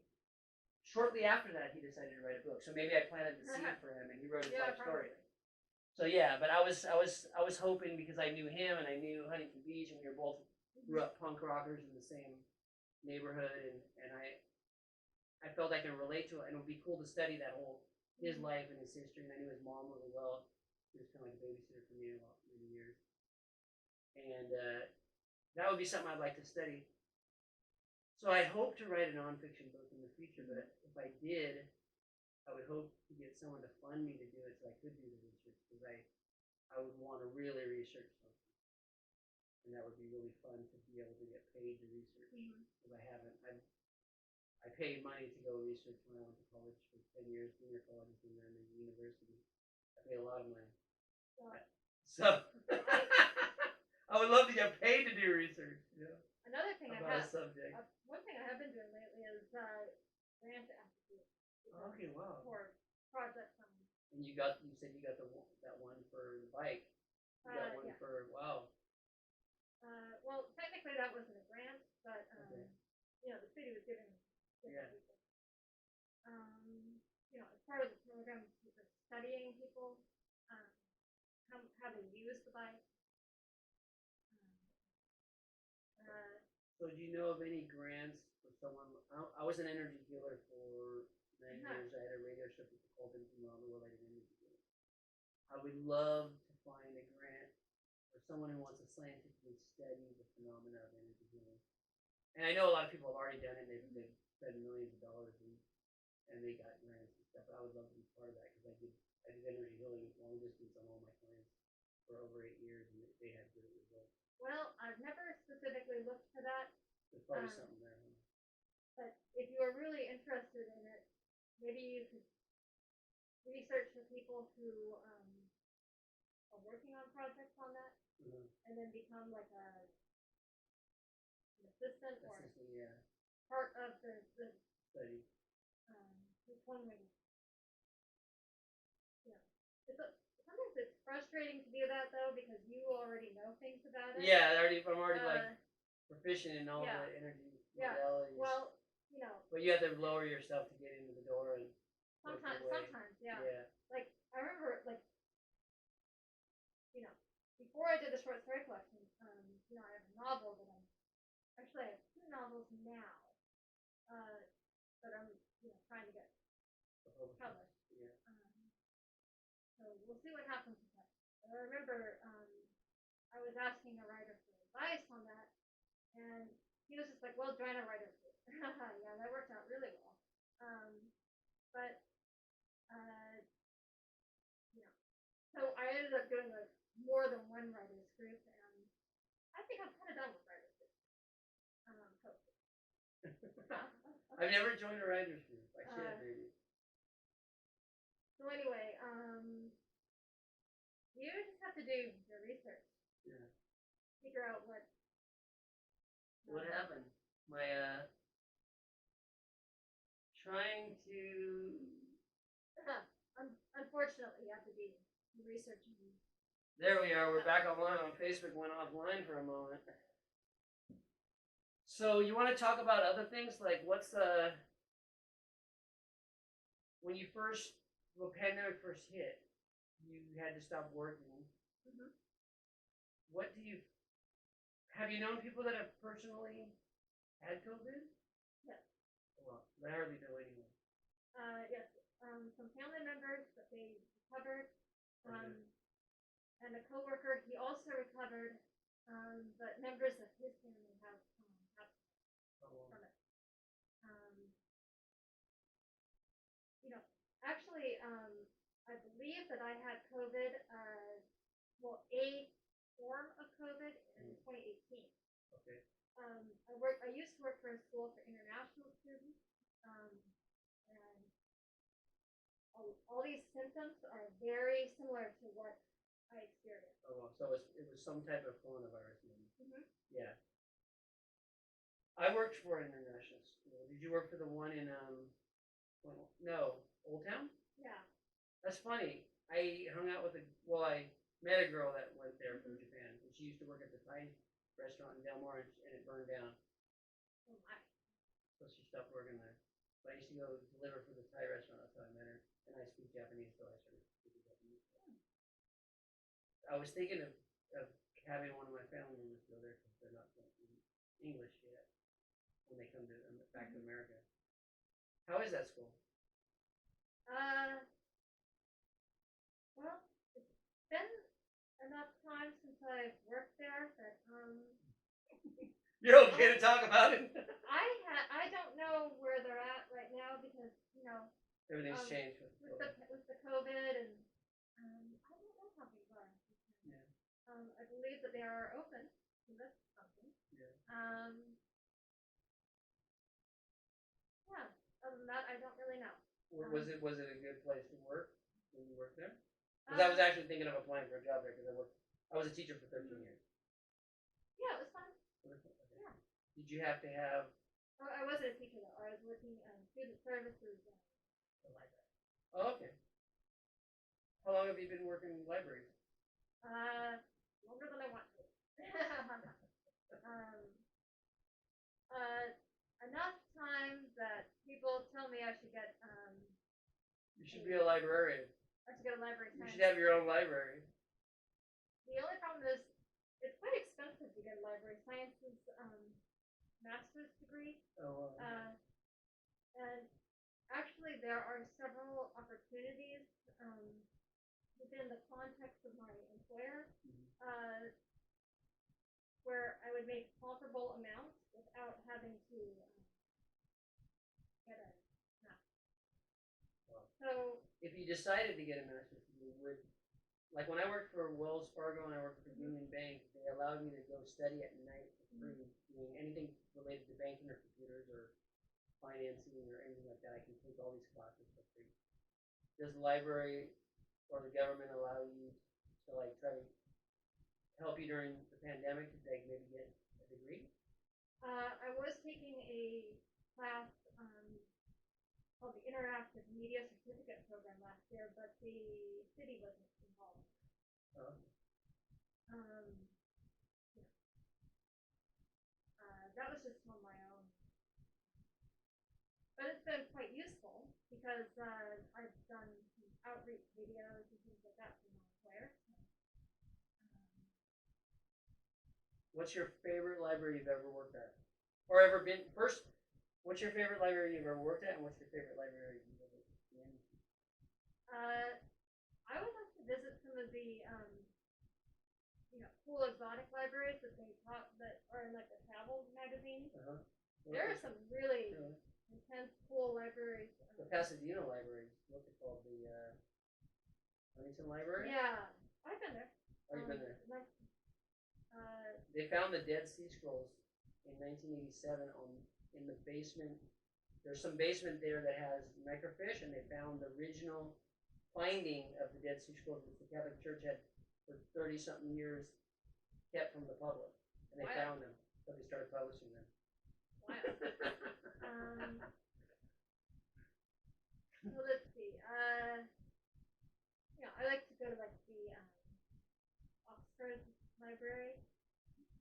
shortly after that, he decided to write a book. So maybe I planted the seed for him, and he wrote his life story. So yeah, but I was hoping, because I knew him and I knew Huntington Beach, and we were both grew up punk rockers in the same neighborhood, and I felt I could relate to it, and it would be cool to study that whole his life and his history. And I knew his mom really well. He was kind of like a babysitter for me many years, and that would be something I'd like to study. So I hope to write a nonfiction book in the future, but if I did, I would hope to get someone to fund me to do it so I could do the research, because I would want to really research something. And that would be really fun to be able to get paid to research, because I haven't. I paid money to go research when I went to college for 10 years, junior college, and then the university. I paid a lot of money. So I would love to get paid to do research. Another thing about a subject. One thing I have been doing lately is grant applications. Okay, wow. For projects. And you said you got that one for the bike. You got one for wow. Well, technically that wasn't a grant, but the city was giving different people. As part of the program for studying people, how to use the bike. So do you know of any grants for someone? I was an energy dealer for many years. I had a radio show people called in from around the world. I did energy dealer. I would love to find a grant for someone who wants to scientifically study the phenomena of energy healing. And I know a lot of people have already done it. They've spent millions of dollars and they got grants and stuff. But I would love to be part of that because I did energy healing long distance on all my clients for over 8 years, and they had great results. Well, I've never specifically looked for that. There's probably something there. But if you are really interested in it, maybe you could research the people who are working on projects on that, and then become like an assistant or part of the study. Which one would sometimes it's frustrating to do that though because you already know things about it. Yeah, I'm already like proficient in all the energy modalities. Well, but you have to lower yourself to get into the door and sometimes, yeah. Like I remember, before I did the short story collection, I have a novel that I have 2 novels now, that I'm trying to get published. Yeah. So we'll see what happens with that. But I remember I was asking a writer for advice on that, and he was just like, "Well, join a writer's group." Yeah, that worked out really well. But so I ended up doing more than one writer's group, and I think I'm kind of done with writer's groups. I've never joined a writer's group. I should maybe. So anyway, you just have to do your research. Yeah. Figure out what happened. My trying to. Unfortunately, you have to be researching. There we are. We're back online on Facebook. Went offline for a moment. So you want to talk about other things like what's when you the pandemic first hit, you had to stop working. What have you known people that have personally had COVID? Yes. Well, I hardly know anyone. Yes. Some family members, but they recovered. And a coworker, he also recovered, but members of his family have passed from it. Actually, I believe that I had COVID, a form of COVID in 2018. Okay. I used to work for a school for international students, and all these symptoms are very similar to what I experienced. Oh, well, so it was some type of coronavirus, maybe. Yeah. I worked for an international school. Did you work for the one in Old Town? Yeah. That's funny. I hung out with I met a girl that went there from Japan, and she used to work at the Thai restaurant in Del Mar, and it burned down. Oh my. So she stopped working there. But I used to go deliver for the Thai restaurant. That's how I met her. And I speak Japanese, so I started speaking Japanese. I was thinking of having one of my family members go there because they're not speaking English yet when they come back to America. How is that school? Well, it's been enough time since I've worked there that You're okay to talk about it. I don't know where they're at right now because everything's changed with the COVID, and I don't know how things are. Yeah. I believe that they are open, so that's something. Yeah. Was it a good place to work when you worked there? Because I was actually thinking of applying for a job there because I was a teacher for 13 years. Yeah, it was fun. Okay. Yeah. Did you have to have Oh, I wasn't a teacher though. I was working student services and the library. Oh, okay. How long have you been working in libraries? Longer than I want to. Enough time that people tell me I should get You should be a librarian. I should get a library You science. should have your own library. The only problem is it's quite expensive to get a library sciences master's degree. Oh. And actually, there are several opportunities within the context of my employer where I would make comparable amounts without having to get a master's. Wow. So if you decided to get a master's degree, like when I worked for Wells Fargo and I worked for Union Bank, they allowed me to go study at night for free, doing anything related to banking or computers or financing or anything like that. I can take all these classes for free. Does the library or the government allow you to like try to help you during the pandemic to like maybe get a degree? I was taking a class called the Interactive Media Certificate Program last year, but the city wasn't involved. Oh. That was just on my own. But it's been quite useful because I've done some outreach videos and things like that for my employer. What's your favorite library you've ever worked at? Or ever been? First, what's your favorite library you've ever worked at, and what's your favorite library you've ever been to? I would like to visit some of the cool exotic libraries that are in like the travel magazines. There are some really intense, cool libraries. The Pasadena Library, what's it called? The Huntington Library? Yeah, I've been there. Oh, you've been there. Nice. They found the Dead Sea Scrolls in 1987 in the basement. There's some basement there that has microfiche, and they found the original finding of the Dead Sea Scrolls, which the Catholic Church had for 30-something years kept from the public. And they found them, so they started publishing them. Wow. So let's see. I like to go to like the Oxford Library.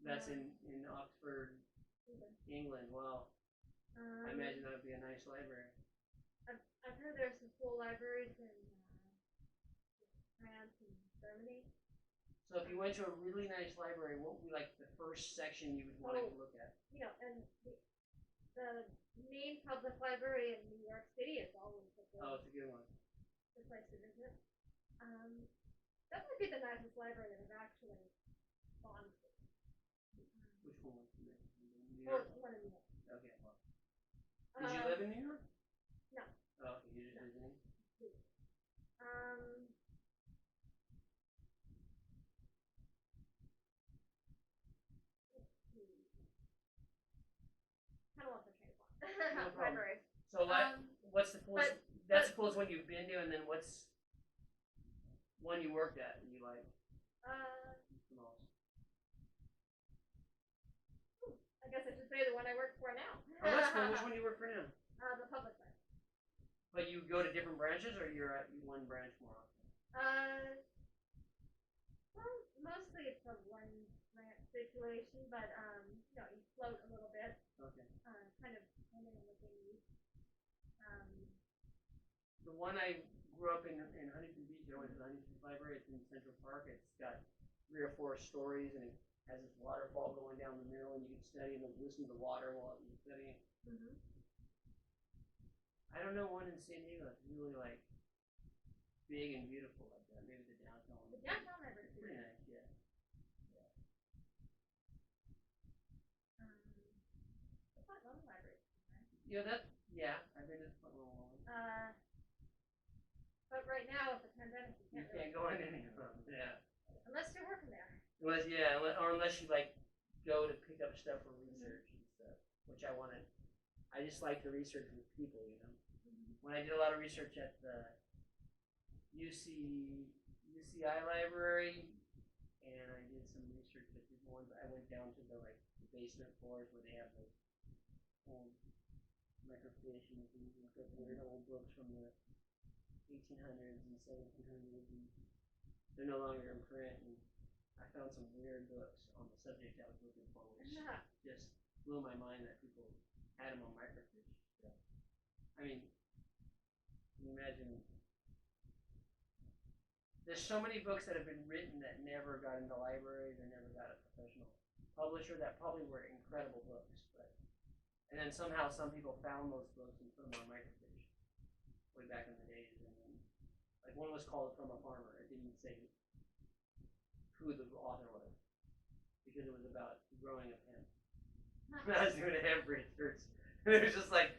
That's in Oxford, England. Wow. I imagine that would be a nice library. I've heard there's some cool libraries in France and Germany. So if you went to a really nice library, what would be like the first section you would want to look at? And the main public library in New York City is always a good one. Good place to visit. That might be the nicest library that I've actually gone to. Which one? New York? York? One in New York. Okay, well. Did you live in New York? No. Oh, okay, you're just visiting? Kind of lost my train of thought. No problem. Libraries. So what's the coolest? That's the coolest one you've been to, and then what's one you worked at and you like? The most. I guess I should say the one I work for now. Oh, that's cool. Which one do you work for now? The public library. But you go to different branches, or you're at one branch more often? Well, mostly it's a one branch situation, but you float a little bit. Okay. Kind of depending on what they need. The one I grew up in Huntington Beach, I went to the Huntington Library. It's in Central Park. It's got 3 or 4 stories, and it has this waterfall going down the middle, and you can study and listen to the water while you're studying. I don't know one in San Diego that's really like big and beautiful like that. Maybe the downtown one. The downtown library is pretty nice, yeah. The Fort Lone Library. Yeah, I've been to the Fort Lone one. But right now with the pandemic, you can't go in any of them. Yeah. Unless you're working there. Unless you like go to pick up stuff for research and stuff, which I just like to research with people, when I did a lot of research at the UCI library, and I did some research at different ones. I went down to the basement floors where they have those old microfiche and things, and looked up weird old books from the 1800s and 1700s, and they're no longer in print. And I found some weird books on the subject I was looking for, which just blew my mind that people had them on microfiche. So, I mean, can you imagine? There's so many books that have been written that never got into libraries or never got a professional publisher that probably were incredible books, and then somehow some people found those books and put them on microfiche way back in the days. And then, one was called From a Farmer. It didn't say who the author was because it was about growing of hemp. I was doing a hemp research, and it was just like,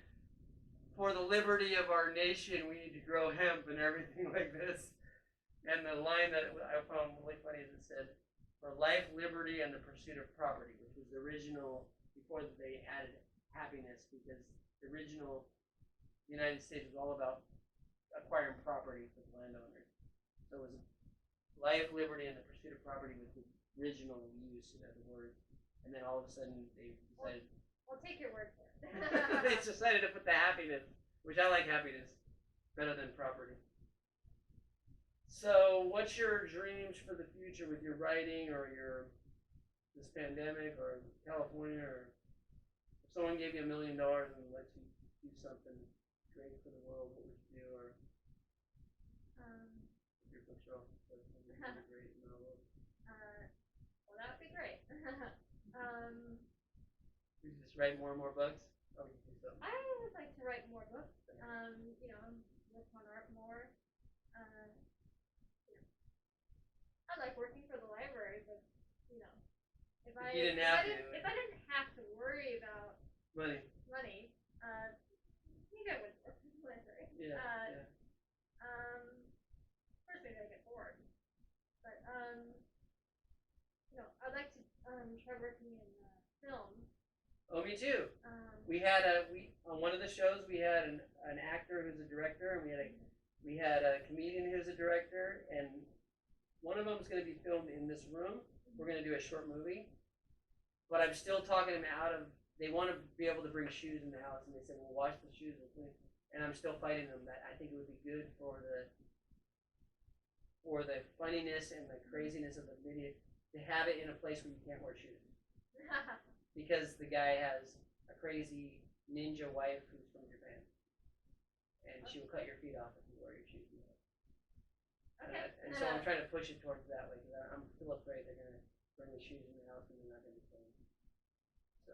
for the liberty of our nation, we need to grow hemp and everything like this. And the line that I found really funny is it said, for life, liberty, and the pursuit of property, which was the original, before they added happiness, because the original United States was all about acquiring property for the landowners. So it was life, liberty, and the pursuit of property was the original use of the word. And then all of a sudden they decided... We'll take your word for it. They decided to put the happiness, which I like happiness, better than property. So what's your dreams for the future with your writing or this pandemic or California, or if someone gave you $1 million and let you do something great for the world, what would you do? Or your books are also great novels. Well, that would be great. You just write more and more books? Oh, you do something. I would like to write more books. Work on art more. I like working for the library, but if I didn't have to worry about money, I think I would work for the library. Yeah. First maybe I get bored, but I'd like to try working in film. Oh, me too. We had on one of the shows we had an actor who's a director, and we had a comedian who's a director, and one of them is going to be filmed in this room. We're going to do a short movie, but I'm still talking them out of. They want to be able to bring shoes in the house, and they said, "Well, wash the shoes." And I'm still fighting them that I think it would be good for the funniness and the craziness of the video to have it in a place where you can't wear shoes. Because the guy has a crazy ninja wife who's from Japan, and she will cut your feet off if you wear your shoes. Okay. And so I'm trying to push it towards that way, because I'm still afraid they're going to bring the shoes in the house and they're not going to be clean. So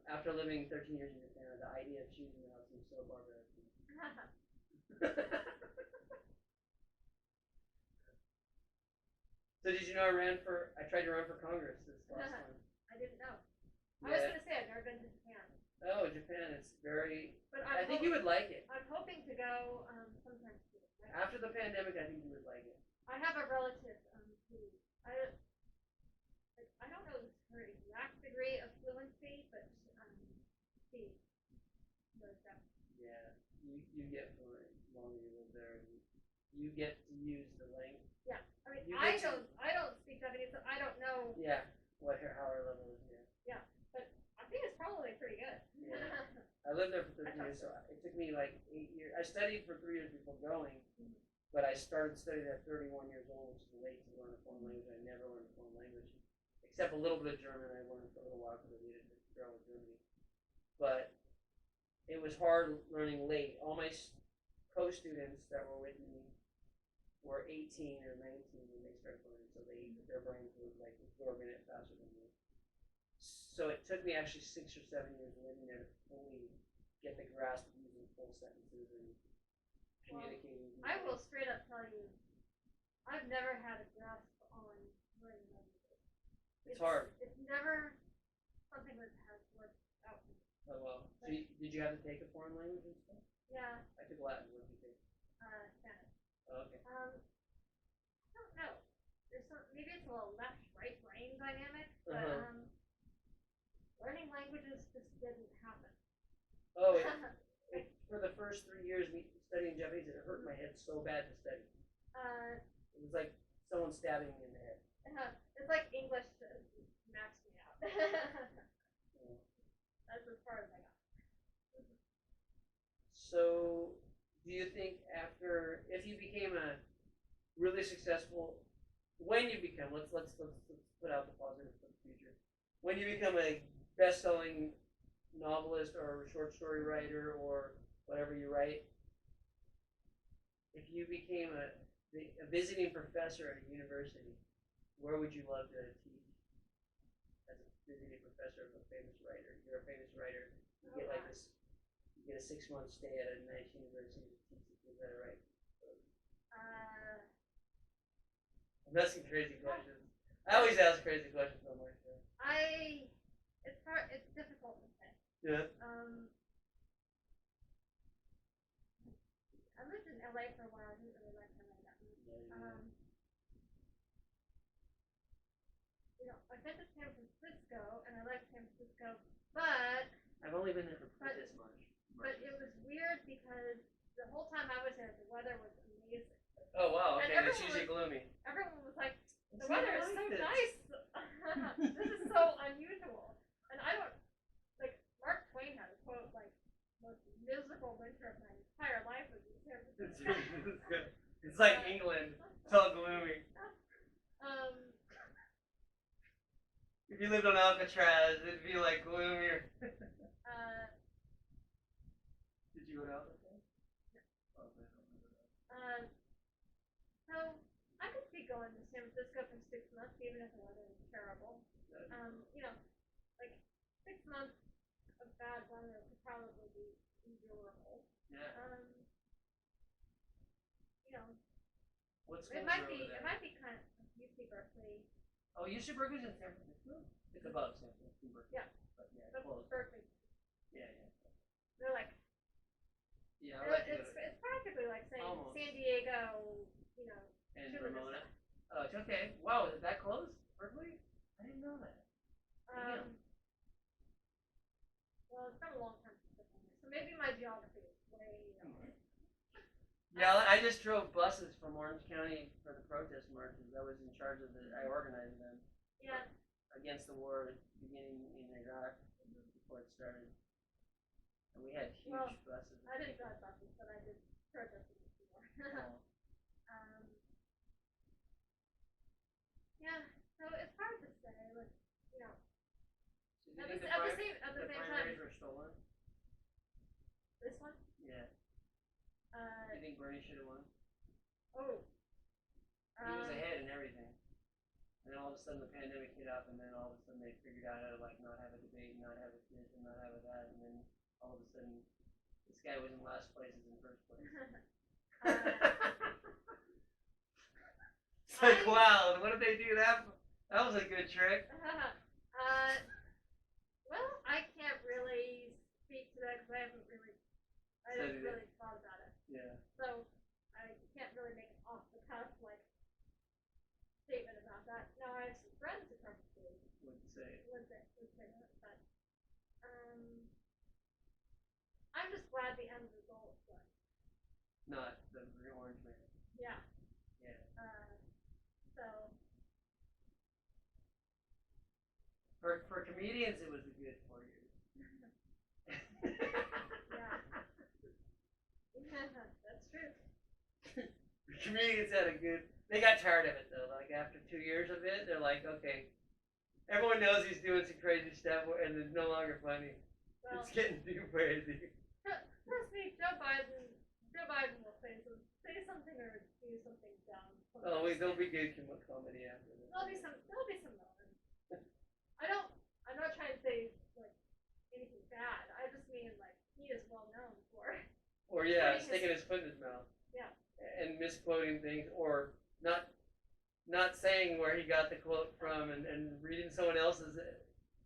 after living 13 years in Japan, the idea of shoes in the house seems so barbaric. So did you know I tried to run for Congress this last time. I didn't know. I was going to say I've never been to Japan. Oh, Japan, it's very... But I think you would like it. I'm hoping to go sometime soon. Right? After the pandemic, I think you would like it. I have a relative who... I don't know her exact degree of fluency, but she knows that. Yeah, you get fluent as long as you live there. And you get to use the language. Yeah, I mean, I don't speak Japanese, so I don't know. Yeah, how our level is here. Yeah, but I think it's probably pretty good. Yeah. I lived there for 13 years, so it took me like 8 years. I studied for 3 years before going, but I started studying at 31 years old, which is late to learn a foreign language. I never learned a foreign language, except a little bit of German. I learned for a little while because I needed to travel to Germany. But it was hard learning late. All my co-students that were with me were 18 or 19 when they started learning, so their brains were like absorbing it faster than me. So it took me actually 6 or 7 years living there to fully get the grasp of using full sentences and communicating. I will straight up tell you, I've never had a grasp on learning languages. It's hard. It's never something that has worked out. Oh well. So did you have to take a foreign language and stuff? Yeah. I took Latin. What did you take? Spanish. Oh, okay. I don't know. Maybe it's a little left-right brain dynamic, but learning languages just didn't happen. Oh, for the first 3 years studying Japanese, it hurt my head so bad to study. It was like someone stabbing me in the head. It's like English maxed me out. That's as far as I got. So, do you think if you became a really successful, when you become, let's put out the positive for the future. When you become a best-selling novelist or short story writer or whatever you write, if you became a visiting professor at a university, where would you love to teach as a visiting professor of a famous writer? You're a famous writer. You get like this. You get a 6-month stay at a nice university to teach the kids how to write. I'm asking crazy questions. I always ask crazy questions on my show. It's hard. It's difficult to say. Yeah. I lived in LA for a while. I didn't really like LA that much. I've been to San Francisco, and I like San Francisco, but I've only been there for this much. But it was weird because the whole time I was there, the weather was amazing. Oh wow! Okay, and it's usually gloomy. Everyone was like, "The weather is so nice. This is so unusual." And I don't like. Mark Twain had a quote like, "Most miserable winter of my entire life was in San Francisco." It's like England. It's all gloomy. If you lived on Alcatraz, it'd be like gloomier. Did you go to Alcatraz? No. So I could see going to San Francisco for 6 months, even if the weather was terrible. Like 6 months of bad weather could probably be endurable. Yeah. It might be kind of UC Berkeley. Oh, UC Berkeley's in San Francisco? It's above San Francisco. Yeah. But yeah, it's close. Berkeley. Yeah. They're like. Yeah, it's practically like saying almost. San Diego, And Ramona. Oh, it's okay. Wow, is that close? Berkeley? I didn't know that. Well, it's been a long time since I've been there, so maybe my geography is way. Yeah, I just drove buses from Orange County for the protest marches. I was in charge of I organized them. Yeah. Against the war beginning in Iraq before it started. And we had huge buses. I didn't drive buses, but I did protesting before. Yeah, so it's hard to say, like, So at the same time. Were stolen? This one? Yeah. Do you think Bernie should have won? Oh. He was ahead in everything. And then all of a sudden the pandemic hit up, and then all of a sudden they figured out how to not have a debate, not have a this, and not have a that, and then all of a sudden this guy was in last place in first place. It's like, wow, what did they do that? That was a good trick. Well, I can't really speak to that because I haven't really thought about it. Yeah. So I can't really make an off the cuff statement about that. Now I have some friends who probably would say that, but I'm just glad the end result was not the orange man. Yeah. Yeah. So for comedians, it was a good 4 years. Yeah. That's true. Comedians had a good. They got tired of it though. Like after 2 years of it, they're like, okay, everyone knows he's doing some crazy stuff, and it's no longer funny. Well, it's getting too crazy. Trust me, Joe Biden will say something or do something dumb. Oh wait, there'll be good comedy after this. There'll be some moments. I'm not trying to say like anything bad. I just mean like he is well known for. Or yeah, sticking his foot in his mouth. Yeah. And misquoting things, or not saying where he got the quote from, and reading someone else's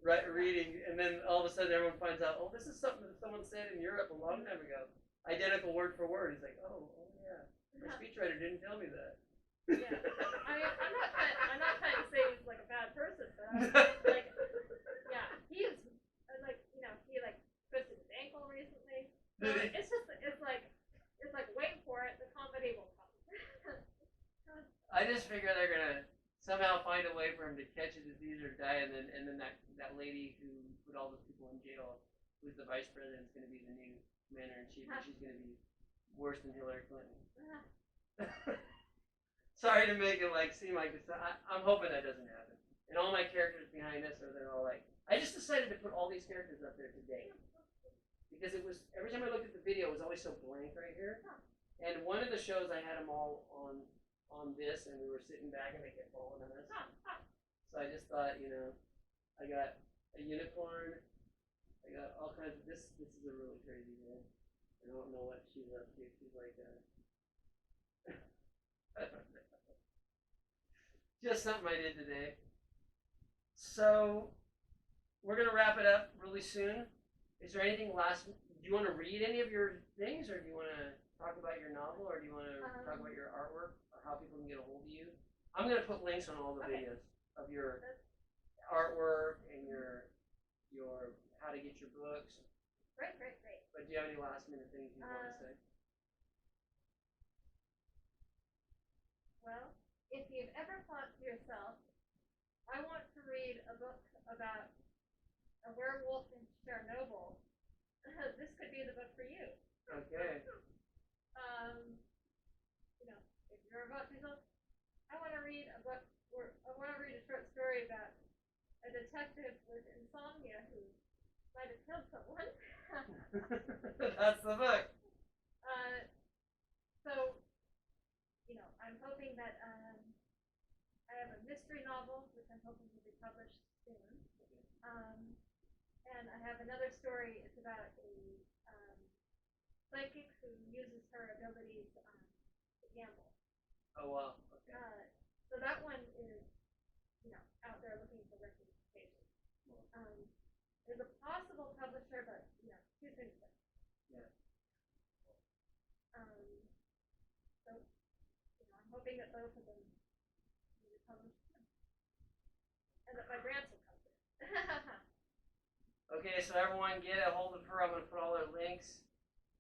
reading, and then all of a sudden everyone finds out, oh, this is something that someone said in Europe a long time ago, identical word for word. He's like, oh yeah, my speechwriter didn't tell me that. Yeah. I mean, I'm not trying to say he's like a bad person, but I'm like, yeah, he is like, he like twisted his ankle recently. So it's just like, somebody will come. I just figure they're gonna somehow find a way for him to catch a disease or die, and then that lady who put all those people in jail, who's the vice president, is gonna be the new commander in chief, and she's gonna be worse than Hillary Clinton. Sorry to make it seem like this. I'm hoping that doesn't happen. And all my characters behind this they're all like. I just decided to put all these characters up there today because it was every time I looked at the video, it was always so blank right here. And one of the shows I had them all on this, and we were sitting back, and they kept falling on us. So I just thought, I got a unicorn. I got all kinds of this. This is a really crazy girl. I don't know what she's up to. She's like I don't know. Just something I did today. So we're gonna wrap it up really soon. Is there anything last? Do you want to read any of your things, or do you want to talk about your novel, or do you want to talk about your artwork, or how people can get a hold of you? I'm gonna put links on all the videos of your artwork and your how to get your books. Great. But do you have any last minute things you want to say? Well, if you've ever thought to yourself, I want to read a book about a werewolf in Chernobyl, this could be the book for you. Okay. If you're about to go, I want to read a book, or I want to read a short story about a detective with insomnia who might have killed someone. That's the book. So, I'm hoping that I have a mystery novel, which I'm hoping will be published soon. And I have another story. It's about a psychic who uses her abilities to gamble. Oh wow. Okay. So that one is, out there looking for representation. There's a possible publisher, but too soon to say. Yeah. So, I'm hoping that both of them will be published soon, and that my grants will come through. Okay, so everyone get a hold of her. I'm going to put all her links.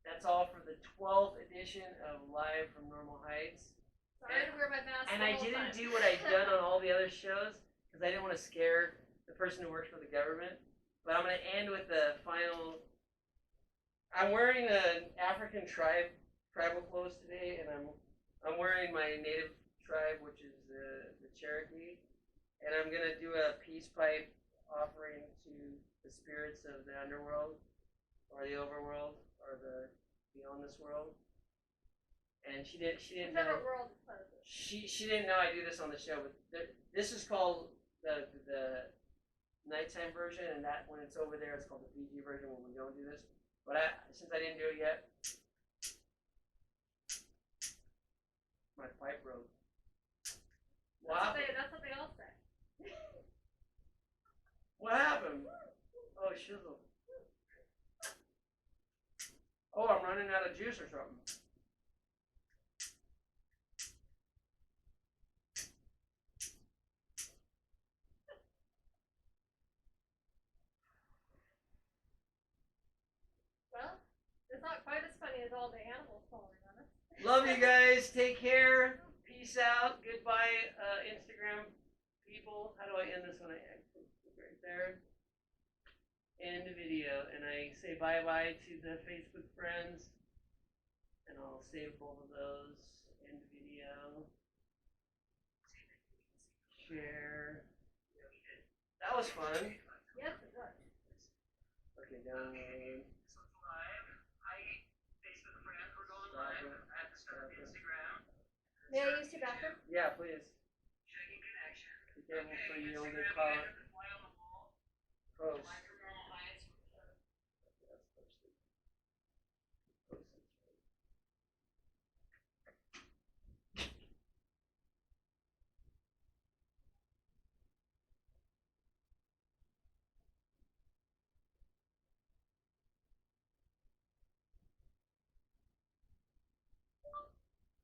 That's all for the 12th edition of Live from Normal Heights. Sorry to wear my mask. And I didn't do what I'd done on all the other shows because I didn't want to scare the person who works for the government. But I'm going to end with the final. I'm wearing an African tribal clothes today, and I'm wearing my native tribe, which is the Cherokee, and I'm going to do a peace pipe offering to the spirits of the underworld, or the overworld, or the beyond this world. And she didn't know. World is closed. She didn't know I do this on the show, but this is called the nighttime version, and that when it's over there, it's called the PG version when we don't do this. But since I didn't do it yet, my pipe broke. Wow. That's what they all say. What happened? Oh, shizzle. Oh, I'm running out of juice or something. Well, it's not quite as funny as all the animals falling on us. Love you guys. Take care. Peace out. Goodbye, Instagram people. How do I end this one? I click right there. End the video. And I say bye-bye to the Facebook friends. And I'll save both of those. End the video. Share. That was fun. Yes, it was. Okay, download. May I use your bathroom? Yeah, please. Be careful so you don't get caught. Close.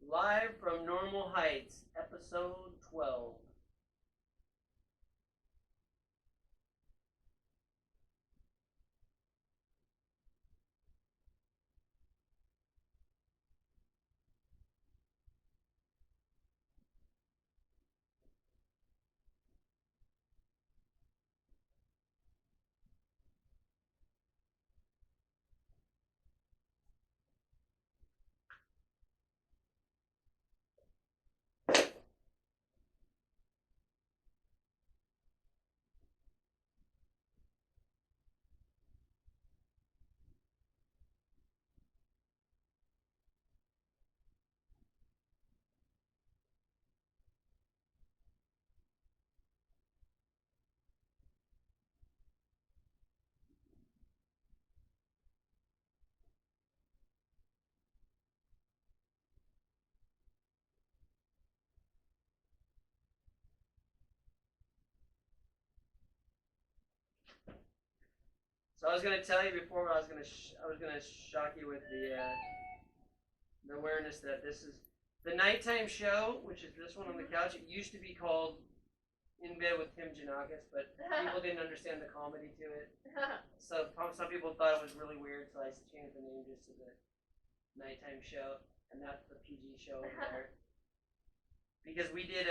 Live from Normal Heights, episode 12. So I was gonna tell you before, but I was gonna shock you with the awareness that this is the nighttime show, which is this one on the couch. It used to be called In Bed with Tim Janakis, but people didn't understand the comedy to it. So some people thought it was really weird, so I changed the name just to the nighttime show, and that's the PG show over there. Because we did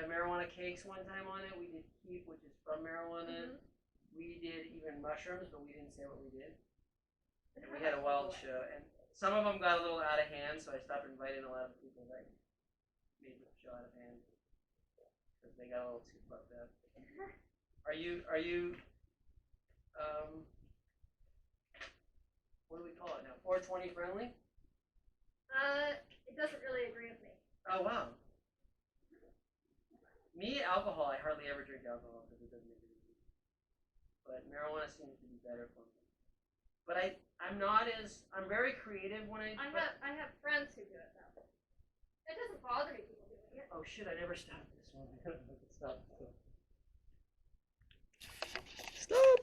marijuana cakes one time on it. We did keef, which is from marijuana. We did even mushrooms, but we didn't say what we did. And we had a wild show, and some of them got a little out of hand, so I stopped inviting a lot of people that made the show out of hand because they got a little too fucked up. Are you what do we call it now? 420 friendly? It doesn't really agree with me. Oh wow. Me, alcohol, I hardly ever drink alcohol because it doesn't make it easy. But marijuana seems to be better for me. But I'm very creative when I have friends who do it though. It doesn't bother me people doing it. Oh shit, I never stopped this one. Stop.